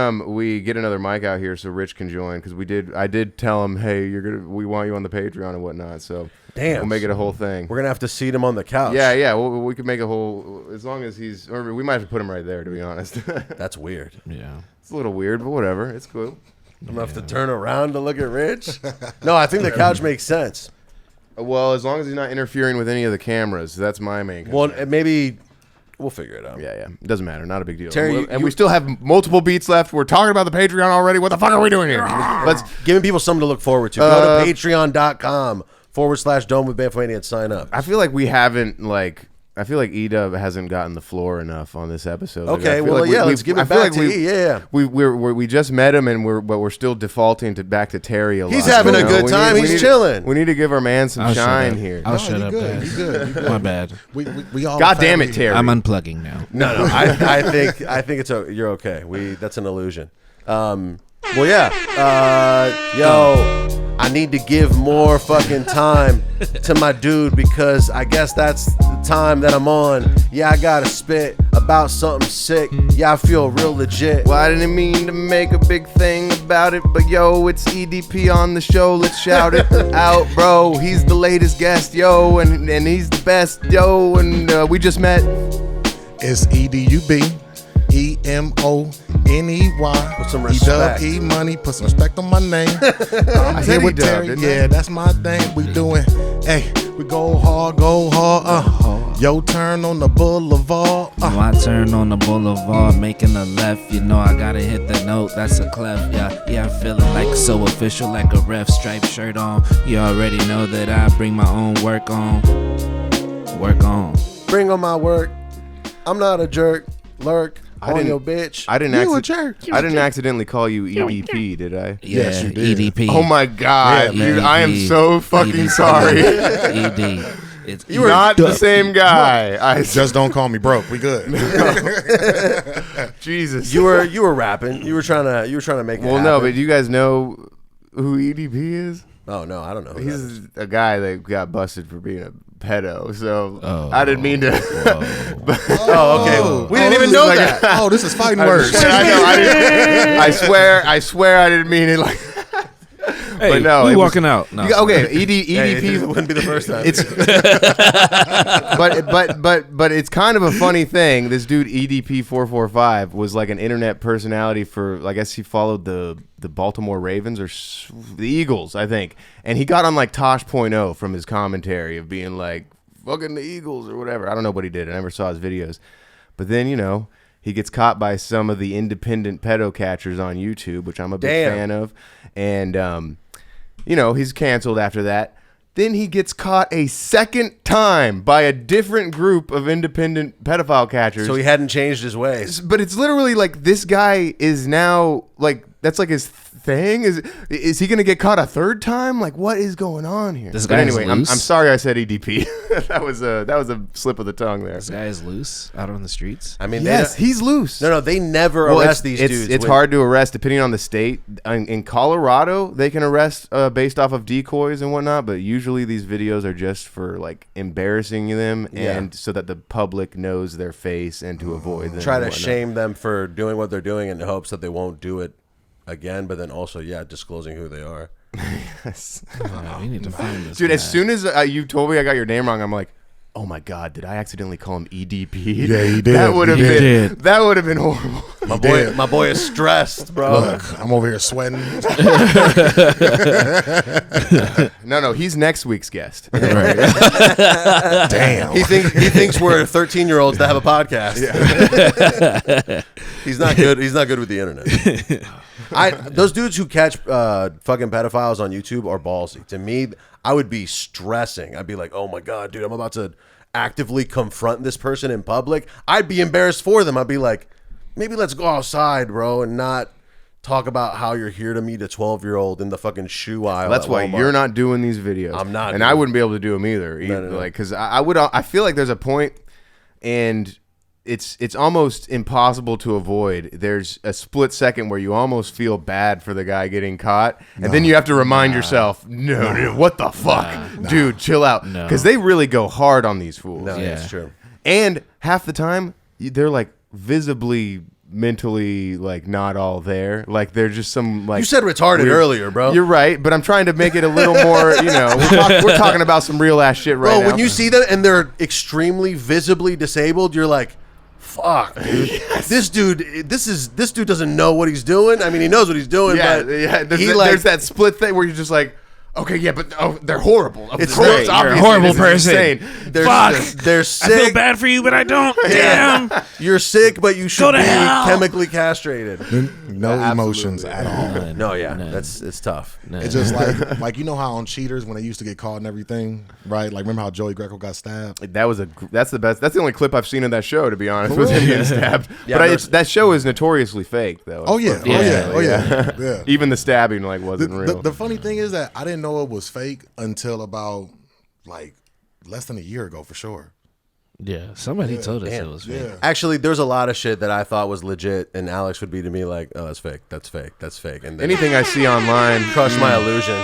Speaker 3: get another mic out here so Rich can join, because I did tell him, hey, we want you on the Patreon and whatnot. So we'll make it a whole thing.
Speaker 2: We're gonna have to seat him on the couch.
Speaker 3: Yeah. we could make a whole, as long as or we might have to put him right there, to be honest.
Speaker 2: That's weird.
Speaker 4: Yeah.
Speaker 3: It's a little weird, but whatever. It's cool.
Speaker 2: I'm gonna have to turn around to look at Rich. No, I think the couch makes sense.
Speaker 3: Well, as long as he's not interfering with any of the cameras, that's my main concern.
Speaker 2: Well, maybe we'll figure it out.
Speaker 3: Yeah. It doesn't matter. Not a big deal.
Speaker 2: Terry,
Speaker 3: we still have multiple beats left. We're talking about the Patreon already. What the fuck are we doing here?
Speaker 2: Let's giving people something to look forward to. Go to patreon.com/Dome with Bamfomania and sign up.
Speaker 3: I feel like we haven't I feel like Edub hasn't gotten the floor enough on this episode. Like,
Speaker 2: Okay,
Speaker 3: I feel
Speaker 2: well,
Speaker 3: like
Speaker 2: yeah, let's give it back to E. Yeah.
Speaker 3: We just met him, and we're still defaulting back to Terry a lot.
Speaker 2: He's having a
Speaker 3: you know?
Speaker 2: good time. He's chilling.
Speaker 3: We need to give our man some shine here.
Speaker 4: I'll shut
Speaker 1: you
Speaker 4: up.
Speaker 1: good.
Speaker 4: guys.
Speaker 1: You good. You good.
Speaker 4: My bad.
Speaker 1: We all.
Speaker 3: God damn
Speaker 1: family
Speaker 3: it, Terry.
Speaker 4: I'm unplugging now.
Speaker 2: No, I think it's you're okay. That's an illusion. Well, yeah. Yo, I need to give more fucking time to my dude because I guess that's the time that I'm on. Yeah, I gotta spit about something sick. Yeah, I feel real legit.
Speaker 3: Well, I didn't mean to make a big thing about it, but yo, it's EDP on the show. Let's shout it out, bro. He's the latest guest, yo, and he's the best, yo, and we just met.
Speaker 1: It's EDUB. EMONEY.
Speaker 2: Put some respect.
Speaker 1: E money. Put some respect on my name. I'm here with Terry. Yeah, that's my thing. We doing. Hey, we go hard. Your turn on the boulevard.
Speaker 4: My turn on the boulevard, making a left. You know I gotta hit the note. That's a clef. Yeah, I'm feeling like so official, like a ref. Striped shirt on. You already know that I bring my own work on. Work on.
Speaker 2: Bring on my work. I'm not a jerk. Lurk. On your bitch.
Speaker 3: I didn't accidentally call you EDP, did I?
Speaker 1: Yes, you did.
Speaker 4: EDP.
Speaker 3: Oh my God,
Speaker 1: Yeah,
Speaker 3: dude! I am
Speaker 4: EDP.
Speaker 3: so fucking sorry.
Speaker 4: ED. It's
Speaker 3: You're not the same guy. I
Speaker 1: Just don't call me broke. We good.
Speaker 3: Jesus.
Speaker 2: You were rapping. You were trying to make it
Speaker 3: Well,
Speaker 2: happen.
Speaker 3: no, but you guys know who EDP is?
Speaker 2: Oh no, I don't know. Who that is.
Speaker 3: He's a guy that got busted for being a pedo. So I didn't mean to.
Speaker 2: Oh, okay. We didn't even know that.
Speaker 1: This is fighting words.
Speaker 3: I know. I swear I didn't mean it like.
Speaker 4: Hey,
Speaker 3: but no,
Speaker 4: we
Speaker 3: it was-
Speaker 4: walking out. No,
Speaker 3: Okay,
Speaker 2: Hey,
Speaker 3: EDP
Speaker 2: it wouldn't be the first time.
Speaker 3: It's but it's kind of a funny thing. This dude EDP445 was like an internet personality for, I guess he followed the Baltimore Ravens or the Eagles, I think, and he got on like Tosh.0 from his commentary of being like fucking the Eagles or whatever. I don't know what he did. I never saw his videos, but then he gets caught by some of the independent pedo catchers on YouTube, which I'm a big fan of, and he's canceled after that. Then he gets caught a second time by a different group of independent pedophile catchers.
Speaker 2: So he hadn't changed his ways.
Speaker 3: But it's literally like this guy is now like that's like his thing. Is he going to get caught a third time? Like what is going on here?
Speaker 4: This
Speaker 3: But
Speaker 4: guy
Speaker 3: anyway,
Speaker 4: is
Speaker 3: I'm
Speaker 4: loose.
Speaker 3: sorry I said EDP. that was a slip of the tongue there.
Speaker 4: This guy is loose out on the streets.
Speaker 2: I mean,
Speaker 3: Yes, he's loose.
Speaker 2: No, they never
Speaker 3: Well,
Speaker 2: arrest these dudes.
Speaker 3: It's hard to arrest depending on the state. In Colorado, they can arrest based off of decoys and whatnot, but usually these videos are just for like embarrassing them and so that the public knows their face and to avoid them.
Speaker 2: Try
Speaker 3: and
Speaker 2: to
Speaker 3: whatnot.
Speaker 2: shame them for doing what they're doing in hopes that they won't do it again, but then also, disclosing who they are.
Speaker 3: Yes.
Speaker 4: We need to find this
Speaker 3: Dude,
Speaker 4: guy.
Speaker 3: as soon as you told me I got your name wrong, I'm like, oh my God, did I accidentally call him EDP?
Speaker 1: Yeah, he did.
Speaker 3: That would have
Speaker 1: He
Speaker 3: been
Speaker 4: did.
Speaker 3: that would have been horrible.
Speaker 2: My boy is stressed, bro.
Speaker 1: Look, I'm over here sweating.
Speaker 3: No, he's next week's guest.
Speaker 1: Damn.
Speaker 2: He thinks we're 13-year-olds that have a podcast. He's not good. He's not good with the internet. Those dudes who catch fucking pedophiles on YouTube are ballsy. To me, I would be stressing. I'd be like, oh my God, dude, I'm about to actively confront this person in public. I'd be embarrassed for them. I'd be like, maybe let's go outside, bro, and not talk about how you're here to meet a 12-year-old in the fucking shoe aisle.
Speaker 3: That's
Speaker 2: at
Speaker 3: why
Speaker 2: Walmart.
Speaker 3: you're not doing these videos.
Speaker 2: I'm not
Speaker 3: and
Speaker 2: doing
Speaker 3: I wouldn't be able to do them either.
Speaker 2: No.
Speaker 3: Like, because I feel like there's a point, and it's almost impossible to avoid. There's a split second where you almost feel bad for the guy getting caught, and then you have to remind yourself, no, what the fuck, dude, chill out, because they really go hard on these fools.
Speaker 2: No,
Speaker 4: Yeah.
Speaker 2: it's true.
Speaker 3: And half the time, they're like visibly mentally like not all there. Like they're just some like
Speaker 2: You said retarded
Speaker 3: weird-
Speaker 2: earlier, bro.
Speaker 3: You're right, but I'm trying to make it a little more. We're talking about some real ass shit right
Speaker 2: Bro,
Speaker 3: now.
Speaker 2: when you see them and they're extremely visibly disabled, you're like, fuck, dude. This dude doesn't know what he's doing. I mean, he knows what he's doing, but
Speaker 3: there's,
Speaker 2: he
Speaker 3: there's that split thing where you're just like, Okay, yeah, but they're horrible.
Speaker 2: It's
Speaker 3: Gross,
Speaker 2: not-
Speaker 4: You're a
Speaker 3: obviously,
Speaker 4: horrible
Speaker 3: this is
Speaker 4: person.
Speaker 3: insane.
Speaker 2: They're, they're
Speaker 4: I
Speaker 2: sick.
Speaker 4: feel bad for you, but I don't. Damn.
Speaker 2: You're sick, but you should
Speaker 4: Go to
Speaker 2: be
Speaker 4: hell.
Speaker 2: chemically castrated.
Speaker 1: No
Speaker 3: Absolutely.
Speaker 1: emotions at all.
Speaker 2: No, yeah, it's tough.
Speaker 1: It's just like you know how on Cheaters when they used to get caught and everything, right? Like remember how Joey Greco got stabbed?
Speaker 3: That's the best. That's the only clip I've seen of that show, to be honest, with him getting stabbed.
Speaker 2: Yeah,
Speaker 3: But that show is notoriously fake, though.
Speaker 1: Oh yeah, yeah.
Speaker 3: Even the stabbing wasn't real.
Speaker 1: The funny thing is that I didn't know it was fake until about like less than a year ago for sure.
Speaker 4: Yeah, somebody told us it was fake.
Speaker 1: Yeah.
Speaker 2: Actually, there's a lot of shit that I thought was legit, and Alex would be to me like, "Oh, that's fake. That's fake. That's fake." And then
Speaker 3: Anything I see online,
Speaker 2: crush my illusion.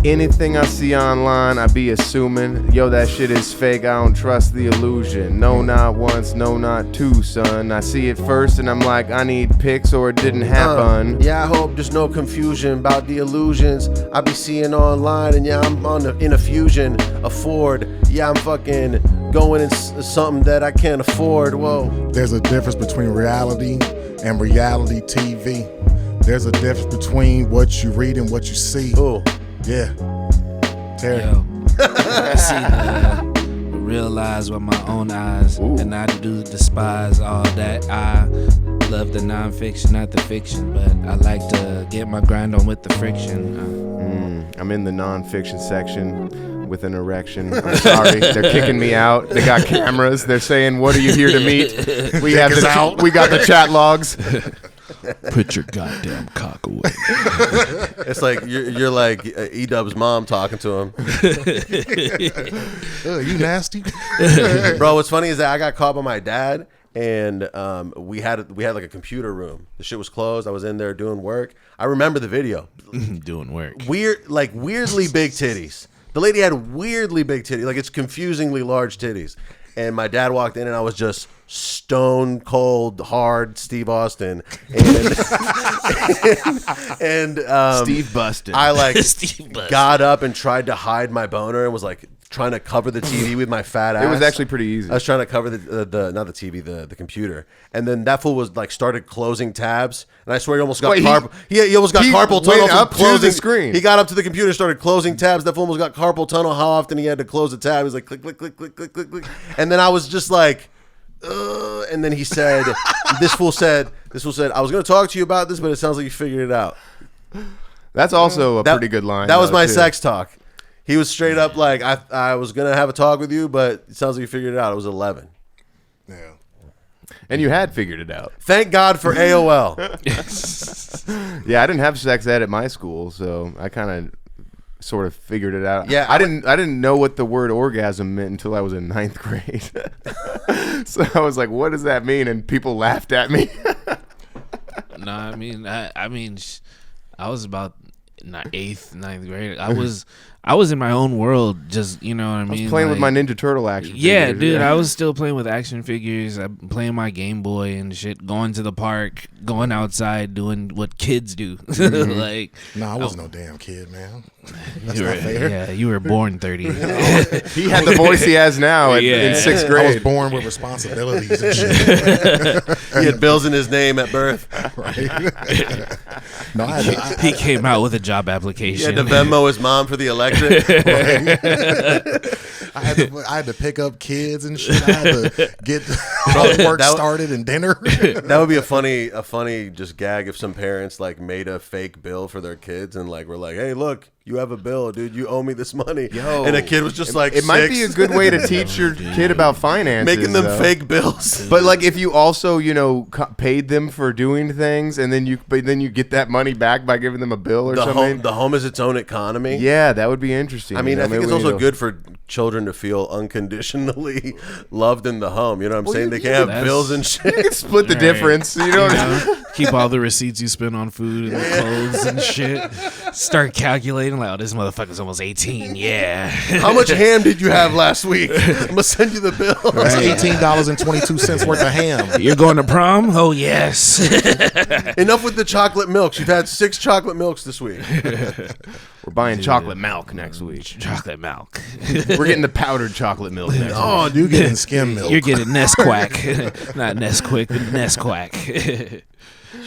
Speaker 3: anything I see online, I be assuming, yo, that shit is fake. I don't trust the illusion. No, not once, no, not two, son. I see it first, and I'm like, I need pics, or it didn't happen.
Speaker 2: Yeah, I hope there's no confusion about the illusions I be seeing online, and yeah, I'm in a fusion, afford. Yeah, I'm fucking going in something that I can't afford. Whoa.
Speaker 1: There's a difference between reality and reality TV. There's a difference between what you read and what you see.
Speaker 2: Ooh.
Speaker 1: Yeah. Terry.
Speaker 4: Yo, I see realize with my own eyes, and I do despise all that. I love the nonfiction, not the fiction, but I like to get my grind on with the friction.
Speaker 3: I'm in the nonfiction section with an erection. I'm sorry, they're kicking me out. They got cameras. They're saying, "What are you here to meet?" We have we got the chat logs.
Speaker 4: Put your goddamn cock away.
Speaker 2: It's like you're like Edub's mom talking to him.
Speaker 1: You nasty.
Speaker 2: Bro, what's funny is that I got caught by my dad, and we had like a computer room. The shit was closed. I was in there doing work. I remember the video.
Speaker 4: Doing work.
Speaker 2: Weirdly big titties. The lady had weirdly big titties. Like, it's confusingly large titties. And my dad walked in, and I was just stone cold hard Steve Austin, and
Speaker 3: Steve busted.
Speaker 2: I like
Speaker 4: Steve busted.
Speaker 2: got up and tried to hide my boner and was like trying to cover the TV with my fat ass.
Speaker 3: It was actually pretty easy.
Speaker 2: I was trying to cover the not the TV, the computer, and then that fool was like started closing tabs, and I swear he almost got he almost got carpal tunnel
Speaker 3: went up
Speaker 2: from closing
Speaker 3: to the screen.
Speaker 2: He got up to the computer, started closing tabs. That fool almost got carpal tunnel. How often he had to close a tab? He was like click click click click click click click, and then I was just like. And then he said, this fool said, I was going to talk to you about this, but it sounds like you figured it out.
Speaker 3: That's also a pretty good line.
Speaker 2: That was
Speaker 3: though,
Speaker 2: my
Speaker 3: too.
Speaker 2: sex talk. He was straight up like, I was going to have a talk with you, but it sounds like you figured it out. It was 11.
Speaker 1: Yeah.
Speaker 3: And you had figured it out.
Speaker 2: Thank God for AOL.
Speaker 3: Yeah, I didn't have sex ed at my school, so I kind of sort of figured it out.
Speaker 2: Yeah,
Speaker 3: I didn't know what the word orgasm meant until I was in 9th grade. So I was like, what does that mean? And people laughed at me.
Speaker 4: No, I mean, I was about 8th, 9th grade. I was in my own world, just, you know what I mean?
Speaker 3: I was playing with my Ninja Turtle action
Speaker 4: Yeah,
Speaker 3: figures.
Speaker 4: dude, I was still playing with action figures. I'm playing my Game Boy and shit, going to the park, going outside, doing what kids do. Like,
Speaker 1: I wasn't no damn kid, man. That's
Speaker 4: you
Speaker 1: not
Speaker 4: were,
Speaker 1: fair.
Speaker 4: yeah, you were born 30.
Speaker 3: He had the voice he has now in 6th
Speaker 1: I
Speaker 3: grade.
Speaker 1: was born with responsibilities and shit.
Speaker 2: He had bills in his name at birth.
Speaker 1: Right? No,
Speaker 4: He came out with a job
Speaker 2: He
Speaker 4: application.
Speaker 2: had to Venmo his mom for the election.
Speaker 1: I had to pick up kids and shit. I had to get work started and dinner.
Speaker 2: That would be a funny just gag if some parents like made a fake bill for their kids and like were like, hey, look, you have a bill, dude. You owe me this money.
Speaker 3: Yo.
Speaker 2: And a kid was just like,
Speaker 3: It might be a good way to teach your kid about finances.
Speaker 2: making them
Speaker 3: though.
Speaker 2: fake bills.
Speaker 3: But like if you also, paid them for doing things and then you get that money back by giving them a bill or something.
Speaker 2: The home is its own economy.
Speaker 3: Yeah, that would be interesting.
Speaker 2: I mean, I think
Speaker 3: maybe
Speaker 2: it's
Speaker 3: we
Speaker 2: also
Speaker 3: need to-
Speaker 2: good for children to feel unconditionally loved in the home. You know what I'm saying?
Speaker 3: you-
Speaker 2: They
Speaker 3: you
Speaker 2: can't
Speaker 3: can-
Speaker 2: have bills and
Speaker 3: You
Speaker 2: shit.
Speaker 3: can split the
Speaker 4: Right.
Speaker 3: difference. You know?
Speaker 4: Keep all the receipts you spend on food and clothes and shit. Start calculating like, oh, this motherfucker's almost 18. Yeah.
Speaker 2: How much ham did you have last week? I'm gonna send you the bill.
Speaker 1: That's $18.22 worth of ham.
Speaker 4: You're going to prom? Oh, yes.
Speaker 2: Enough with the chocolate milks. You've had 6 chocolate milks this week.
Speaker 3: We're buying chocolate milk next week.
Speaker 4: Chocolate milk.
Speaker 3: We're getting the powdered chocolate milk next week.
Speaker 1: Oh, dude, getting skim milk.
Speaker 4: You're getting Nesquik. Not Nesquik, but Nesquik.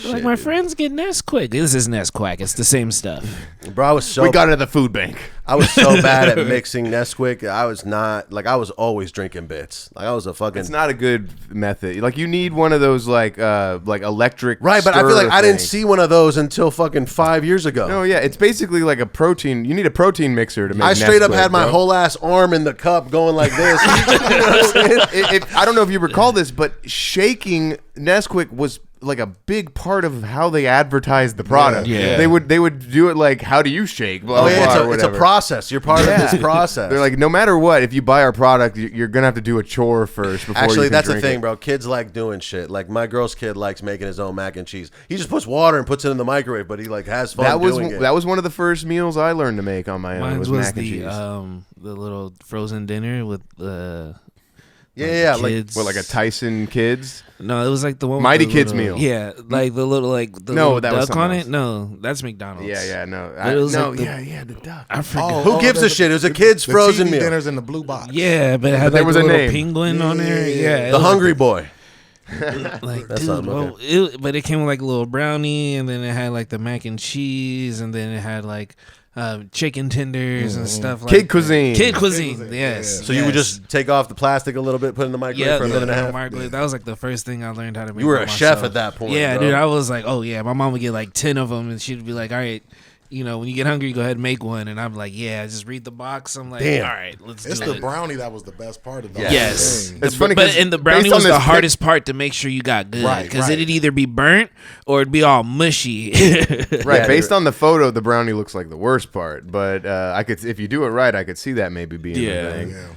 Speaker 4: Like, my friends get Nesquik. This is Nesquik. It's the same stuff.
Speaker 2: Bro, I was so
Speaker 3: We got it at the food bank.
Speaker 2: I was so bad at mixing Nesquik. I was not like I was always drinking bits. Like I was a fucking.
Speaker 3: It's not a good method. Like you need one of those like electric.
Speaker 2: Right, but I feel like I didn't
Speaker 3: things.
Speaker 2: see one of those until fucking 5 years ago.
Speaker 3: No, yeah, it's basically like a protein. You need a protein mixer to make.
Speaker 2: I straight up
Speaker 3: Nesquik,
Speaker 2: had my
Speaker 3: bro.
Speaker 2: whole ass arm in the cup going like this.
Speaker 3: I don't know if you recall this, but shaking Nesquik was like a big part of how they advertised the product.
Speaker 4: Yeah.
Speaker 3: They would do it like, how do you shake? Blah,
Speaker 2: Oh yeah,
Speaker 3: blah, or
Speaker 2: it's a
Speaker 3: whatever.
Speaker 2: process. You're part of this process.
Speaker 3: They're like, no matter what, if you buy our product, you're gonna have to do a chore first before.
Speaker 2: Actually,
Speaker 3: you can
Speaker 2: that's the
Speaker 3: drink
Speaker 2: thing,
Speaker 3: it.
Speaker 2: bro. Kids like doing shit. Like my girl's kid likes making his own mac and cheese. He just puts water and puts it in the microwave, but he like has fun doing it.
Speaker 3: That was one of the first meals I learned to make on my own.
Speaker 4: Mine
Speaker 3: Was
Speaker 4: was
Speaker 3: mac and cheese.
Speaker 4: the little frozen dinner with the
Speaker 2: Yeah, like
Speaker 4: kids.
Speaker 3: What, like a Tyson Kids?
Speaker 4: No, it was like the one with
Speaker 3: Mighty
Speaker 4: the
Speaker 3: Kids
Speaker 4: little-
Speaker 3: meal.
Speaker 4: Yeah, like the little the
Speaker 3: No,
Speaker 4: little
Speaker 3: that was
Speaker 4: duck on
Speaker 3: something
Speaker 4: it. No, that's McDonald's.
Speaker 3: No.
Speaker 4: It was
Speaker 3: no,
Speaker 4: like the-
Speaker 3: the duck.
Speaker 4: I forgot.
Speaker 2: Who gives a shit? It was a kid's frozen
Speaker 1: TV
Speaker 2: meal.
Speaker 1: dinners in the blue box.
Speaker 4: Yeah, but it had
Speaker 3: there
Speaker 4: like
Speaker 3: was
Speaker 4: a
Speaker 3: a
Speaker 4: little
Speaker 3: name.
Speaker 4: penguin on there. Yeah, it
Speaker 2: The
Speaker 4: was
Speaker 2: Hungry Boy.
Speaker 4: like
Speaker 2: That's
Speaker 4: dude,
Speaker 2: something,
Speaker 4: well, but it came with like a little brownie, and then it had like the mac and cheese, and then it had like chicken tenders and stuff like
Speaker 3: Kid cuisine.
Speaker 4: Kid cuisine, yes.
Speaker 2: So you would just take off the plastic a little bit, put it in the microwave for a minute and a half.
Speaker 4: Microwave. That was like the first thing I learned how to make.
Speaker 2: You were
Speaker 4: for
Speaker 2: a chef
Speaker 4: myself.
Speaker 2: at that point.
Speaker 4: Yeah,
Speaker 2: bro.
Speaker 4: dude. I was like, oh yeah. My mom would get like 10 of them, and she'd be like, all right, you know, when you get hungry, go ahead and make one. And I'm like, yeah, just read the box. I'm like,
Speaker 2: Damn.
Speaker 4: all right, let's
Speaker 1: It's
Speaker 4: do
Speaker 1: the
Speaker 4: it.
Speaker 1: brownie that was the best part of the
Speaker 4: Yes,
Speaker 1: whole thing.
Speaker 3: It's funny
Speaker 4: but
Speaker 3: 'cause
Speaker 4: and the
Speaker 3: based
Speaker 4: brownie
Speaker 3: on
Speaker 4: was the
Speaker 3: this
Speaker 4: hardest part to make sure you got good,
Speaker 1: Right,
Speaker 4: because
Speaker 1: right.
Speaker 4: it'd either be burnt or it'd be all mushy.
Speaker 3: Right,
Speaker 2: Yeah,
Speaker 3: based on the photo, the brownie looks like the worst part. But I could, if you do it right, I could see that maybe being
Speaker 4: Yeah.
Speaker 3: the thing.
Speaker 1: Yeah.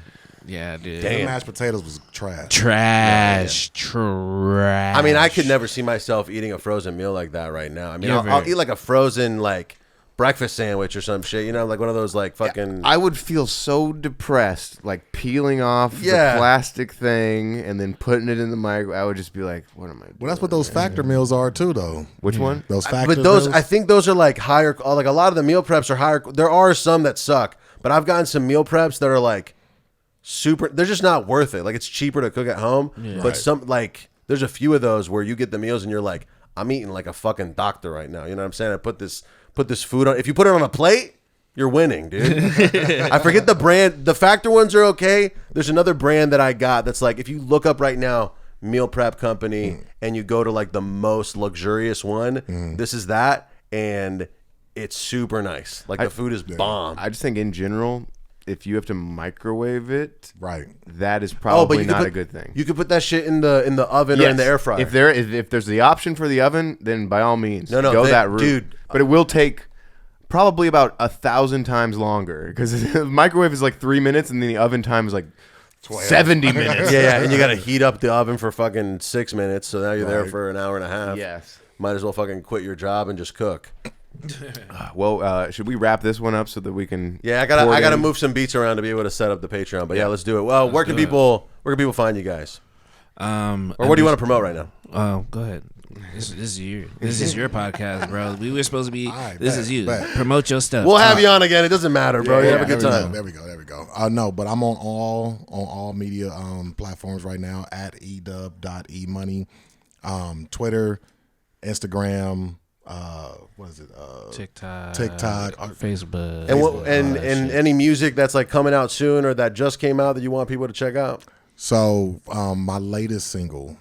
Speaker 4: Yeah, dude.
Speaker 1: The mashed potatoes was trash.
Speaker 4: Trash.
Speaker 2: I mean, I could never see myself eating a frozen meal like that right now. I mean,
Speaker 4: Yeah,
Speaker 2: I'll
Speaker 4: very.
Speaker 2: eat like a frozen like breakfast sandwich or some shit. You know, like one of those like fucking.
Speaker 3: I would feel so depressed, like peeling off
Speaker 2: Yeah.
Speaker 3: the plastic thing and then putting it in the microwave. I would just be like, "What am I doing?"
Speaker 1: Well, that's what those factor meals are too, though.
Speaker 3: Which one?
Speaker 1: Those factor
Speaker 2: But those,
Speaker 1: meals.
Speaker 2: I think those are like higher. Like a lot of the meal preps are higher. There are some that suck, but I've gotten some meal preps that are like super. They're just not worth it. Like it's cheaper to cook at home, but some like there's a few of those where you get the meals and you're like, I'm eating like a fucking doctor right now. You know what I'm saying? I put this food on. If you put it on a plate, you're winning, dude. I forget the brand. The factor ones are okay. There's another brand that I got that's like, if you look up right now, meal prep company, and you go to like the most luxurious one, this is that, and it's super nice. Like the food is bomb.
Speaker 3: I just think in general, if you have to microwave it,
Speaker 1: right.
Speaker 3: that is
Speaker 2: but
Speaker 3: probably
Speaker 2: you could
Speaker 3: not
Speaker 2: put-
Speaker 3: a good thing.
Speaker 2: You could put that shit in the oven or in the air fryer.
Speaker 3: If there's the option for the oven, then by all means,
Speaker 2: No,
Speaker 3: go
Speaker 2: they-
Speaker 3: that route.
Speaker 2: dude.
Speaker 3: But it will take probably about 1,000 times longer because the microwave is like 3 minutes and then the oven time is like 70 minutes.
Speaker 2: yeah, and you got to heat up the oven for fucking 6 minutes. So now you're there
Speaker 1: Right.
Speaker 2: for an hour and a half.
Speaker 3: Yes.
Speaker 2: Might as well fucking quit your job and just cook.
Speaker 3: Well, should we wrap this one up so that we can?
Speaker 2: Yeah, I
Speaker 3: pour it
Speaker 2: gotta
Speaker 3: in?
Speaker 2: move some beats around to be able to set up the Patreon. But yeah, let's do it. Well, where can people find you guys? Or what do you want to promote right now?
Speaker 4: Oh, go ahead. This is your podcast, bro. We were supposed to be.
Speaker 1: right,
Speaker 4: This
Speaker 1: bet,
Speaker 4: is you.
Speaker 1: bet.
Speaker 4: Promote your stuff.
Speaker 2: We'll have you on again. It doesn't matter, bro. You have a good time.
Speaker 1: There we go. No, but I'm on all media platforms right now at edub.emoney, Twitter, Instagram, what is it?
Speaker 4: TikTok,
Speaker 1: Facebook.
Speaker 4: Facebook.
Speaker 2: And any music that's like coming out soon or that just came out that you want people to check out?
Speaker 1: So my latest single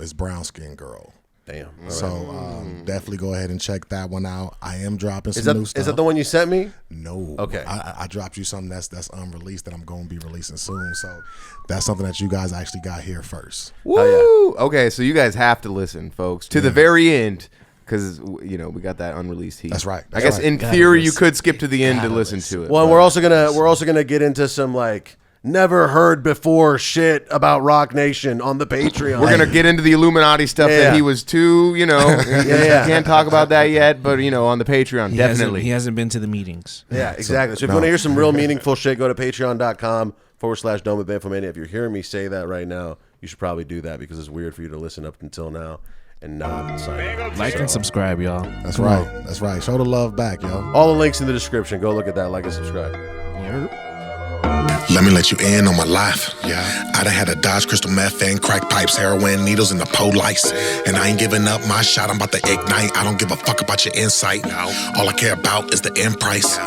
Speaker 1: is Brown Skin Girl.
Speaker 2: Damn.
Speaker 1: So definitely go ahead and check that one out. I am dropping some new stuff.
Speaker 2: Is that the one you sent me?
Speaker 1: No.
Speaker 2: Okay.
Speaker 1: I dropped you something that's unreleased that I'm going to be releasing soon. So that's something that you guys actually got here first.
Speaker 3: Woo! Okay, so you guys have to listen, folks, to the very end because we got that unreleased heat.
Speaker 1: That's right.
Speaker 3: I guess in
Speaker 4: Gotta
Speaker 3: theory you
Speaker 4: listen.
Speaker 3: could skip to the end to listen to it.
Speaker 2: Well, and
Speaker 3: but-
Speaker 2: we're also gonna get into some like never heard before shit about Roc Nation on the Patreon.
Speaker 3: We're gonna get into the Illuminati stuff
Speaker 2: Yeah.
Speaker 3: that he was too,
Speaker 2: yeah.
Speaker 3: can't talk about that yet, but on the Patreon, definitely.
Speaker 4: He hasn't been to the meetings.
Speaker 2: Yeah, exactly. So if you want to hear some real meaningful shit, go to patreon.com/Dome of Bamfomania. If you're hearing me say that right now, you should probably do that because it's weird for you to listen up until now and not sign up.
Speaker 4: Like and subscribe, y'all.
Speaker 1: That's right. That's right. Show the love back, yo.
Speaker 2: All the links in the description. Go look at that, like and subscribe.
Speaker 4: Yep.
Speaker 1: Let me let you in on my life. Yeah. I done had to dodge crystal meth and crack pipes, heroin, needles, and the police. And I ain't giving up my shot, I'm about to ignite. I don't give a fuck about your insight. No. All I care about is the end price.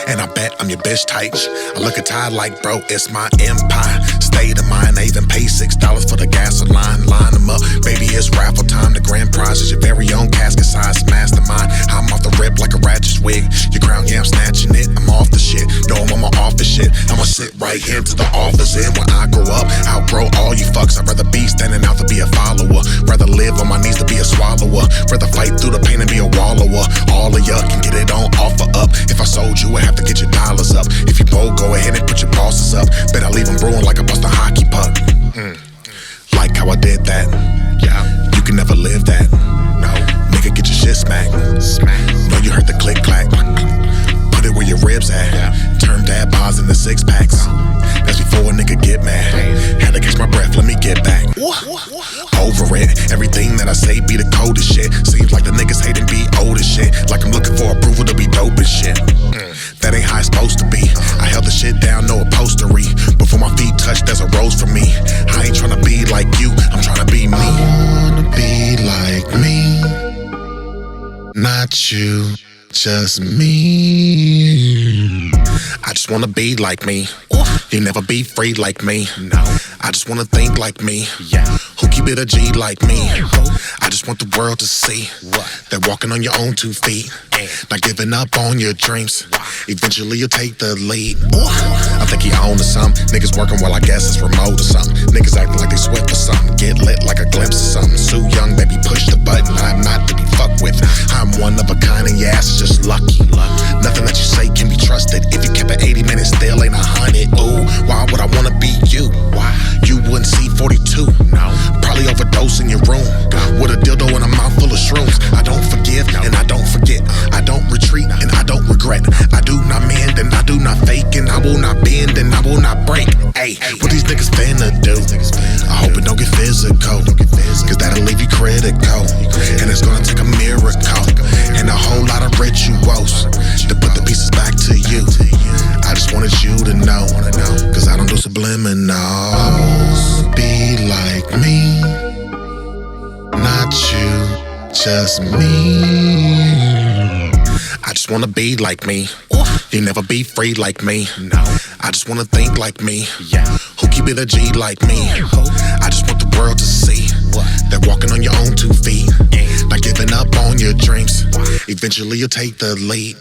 Speaker 1: And I bet I'm your bitch type. I look at Ty like, bro, it's my empire. State of mind, I even pay $6 for the gasoline. Line them up, baby, it's raffle time. The grand prize is your very own casket size mastermind. I'm off the rip like a ratchet wig. Your crown, yeah, I'm snatching it. I'm off the shit. No, I'm on off the shit. I'ma sit right here to the office. And when I grow up, outgrow all you fucks. I'd rather be standing out to be a follower. Rather live on my knees to be a swallower. Rather fight through the pain and be a wallower. All of ya can get it on offer up. If I sold you, I have to get your dollars up. If you bold, go ahead and put your bosses up. Bet I leave them brewing like a Boston hockey puck. Like how I did that. Yeah, you can never live that. No, nigga, get your shit smacked. No, you heard the click clack. Put it where your ribs at. Turn dad bars into 6-packs. That's before a nigga get mad. Had to catch my breath, let me get back. Over it, everything that I say be the coldest shit. Seems like the niggas hate and be old as shit. Like I'm looking for approval to be dope as shit. That ain't how it's supposed to be. I held the shit down, no upholstery. Before my feet touch, there's a rose for me. I ain't tryna be like you, I'm tryna be me. I wanna be like me, not you, just me. I just wanna be like me. You never be free like me. No, I just wanna think like me. Yeah, who keep it a G like me? I just want the world to see that walking on your own 2 feet, not giving up on your dreams. Eventually you'll take the lead. I think he on to something. Niggas working while I guess it's remote or something. Niggas acting like they sweat for something. Get lit like a glimpse of something. Sue Young, baby, push the button. I'm not to be fucked with. I'm one of a kind and your ass is just lucky. Nothing that you say can be trusted. If you kept it 80 minutes, still ain't 100. Ooh, why would I wanna be you? Why? You wouldn't see 42. No. Probably overdose in your room with a dildo and a mouth full of shrooms. I don't forgive and I don't forget. I don't retreat and I don't regret. I do not mend and I do not fake, and I will not bend and I will not break. Hey, what these niggas finna do? I hope it don't get physical, cause that'll leave you critical. And it's gonna take a miracle and a whole lot of rituals to put the pieces back to you. I just wanted you to know, cause I don't do subliminals. Be like me, not you, just me. I just wanna be like me. You never be free like me. No, I just wanna think like me. Yeah, who keep it a G like me? I just want the world to see that walking on your own 2 feet, not giving up on your dreams. Eventually you'll take the lead.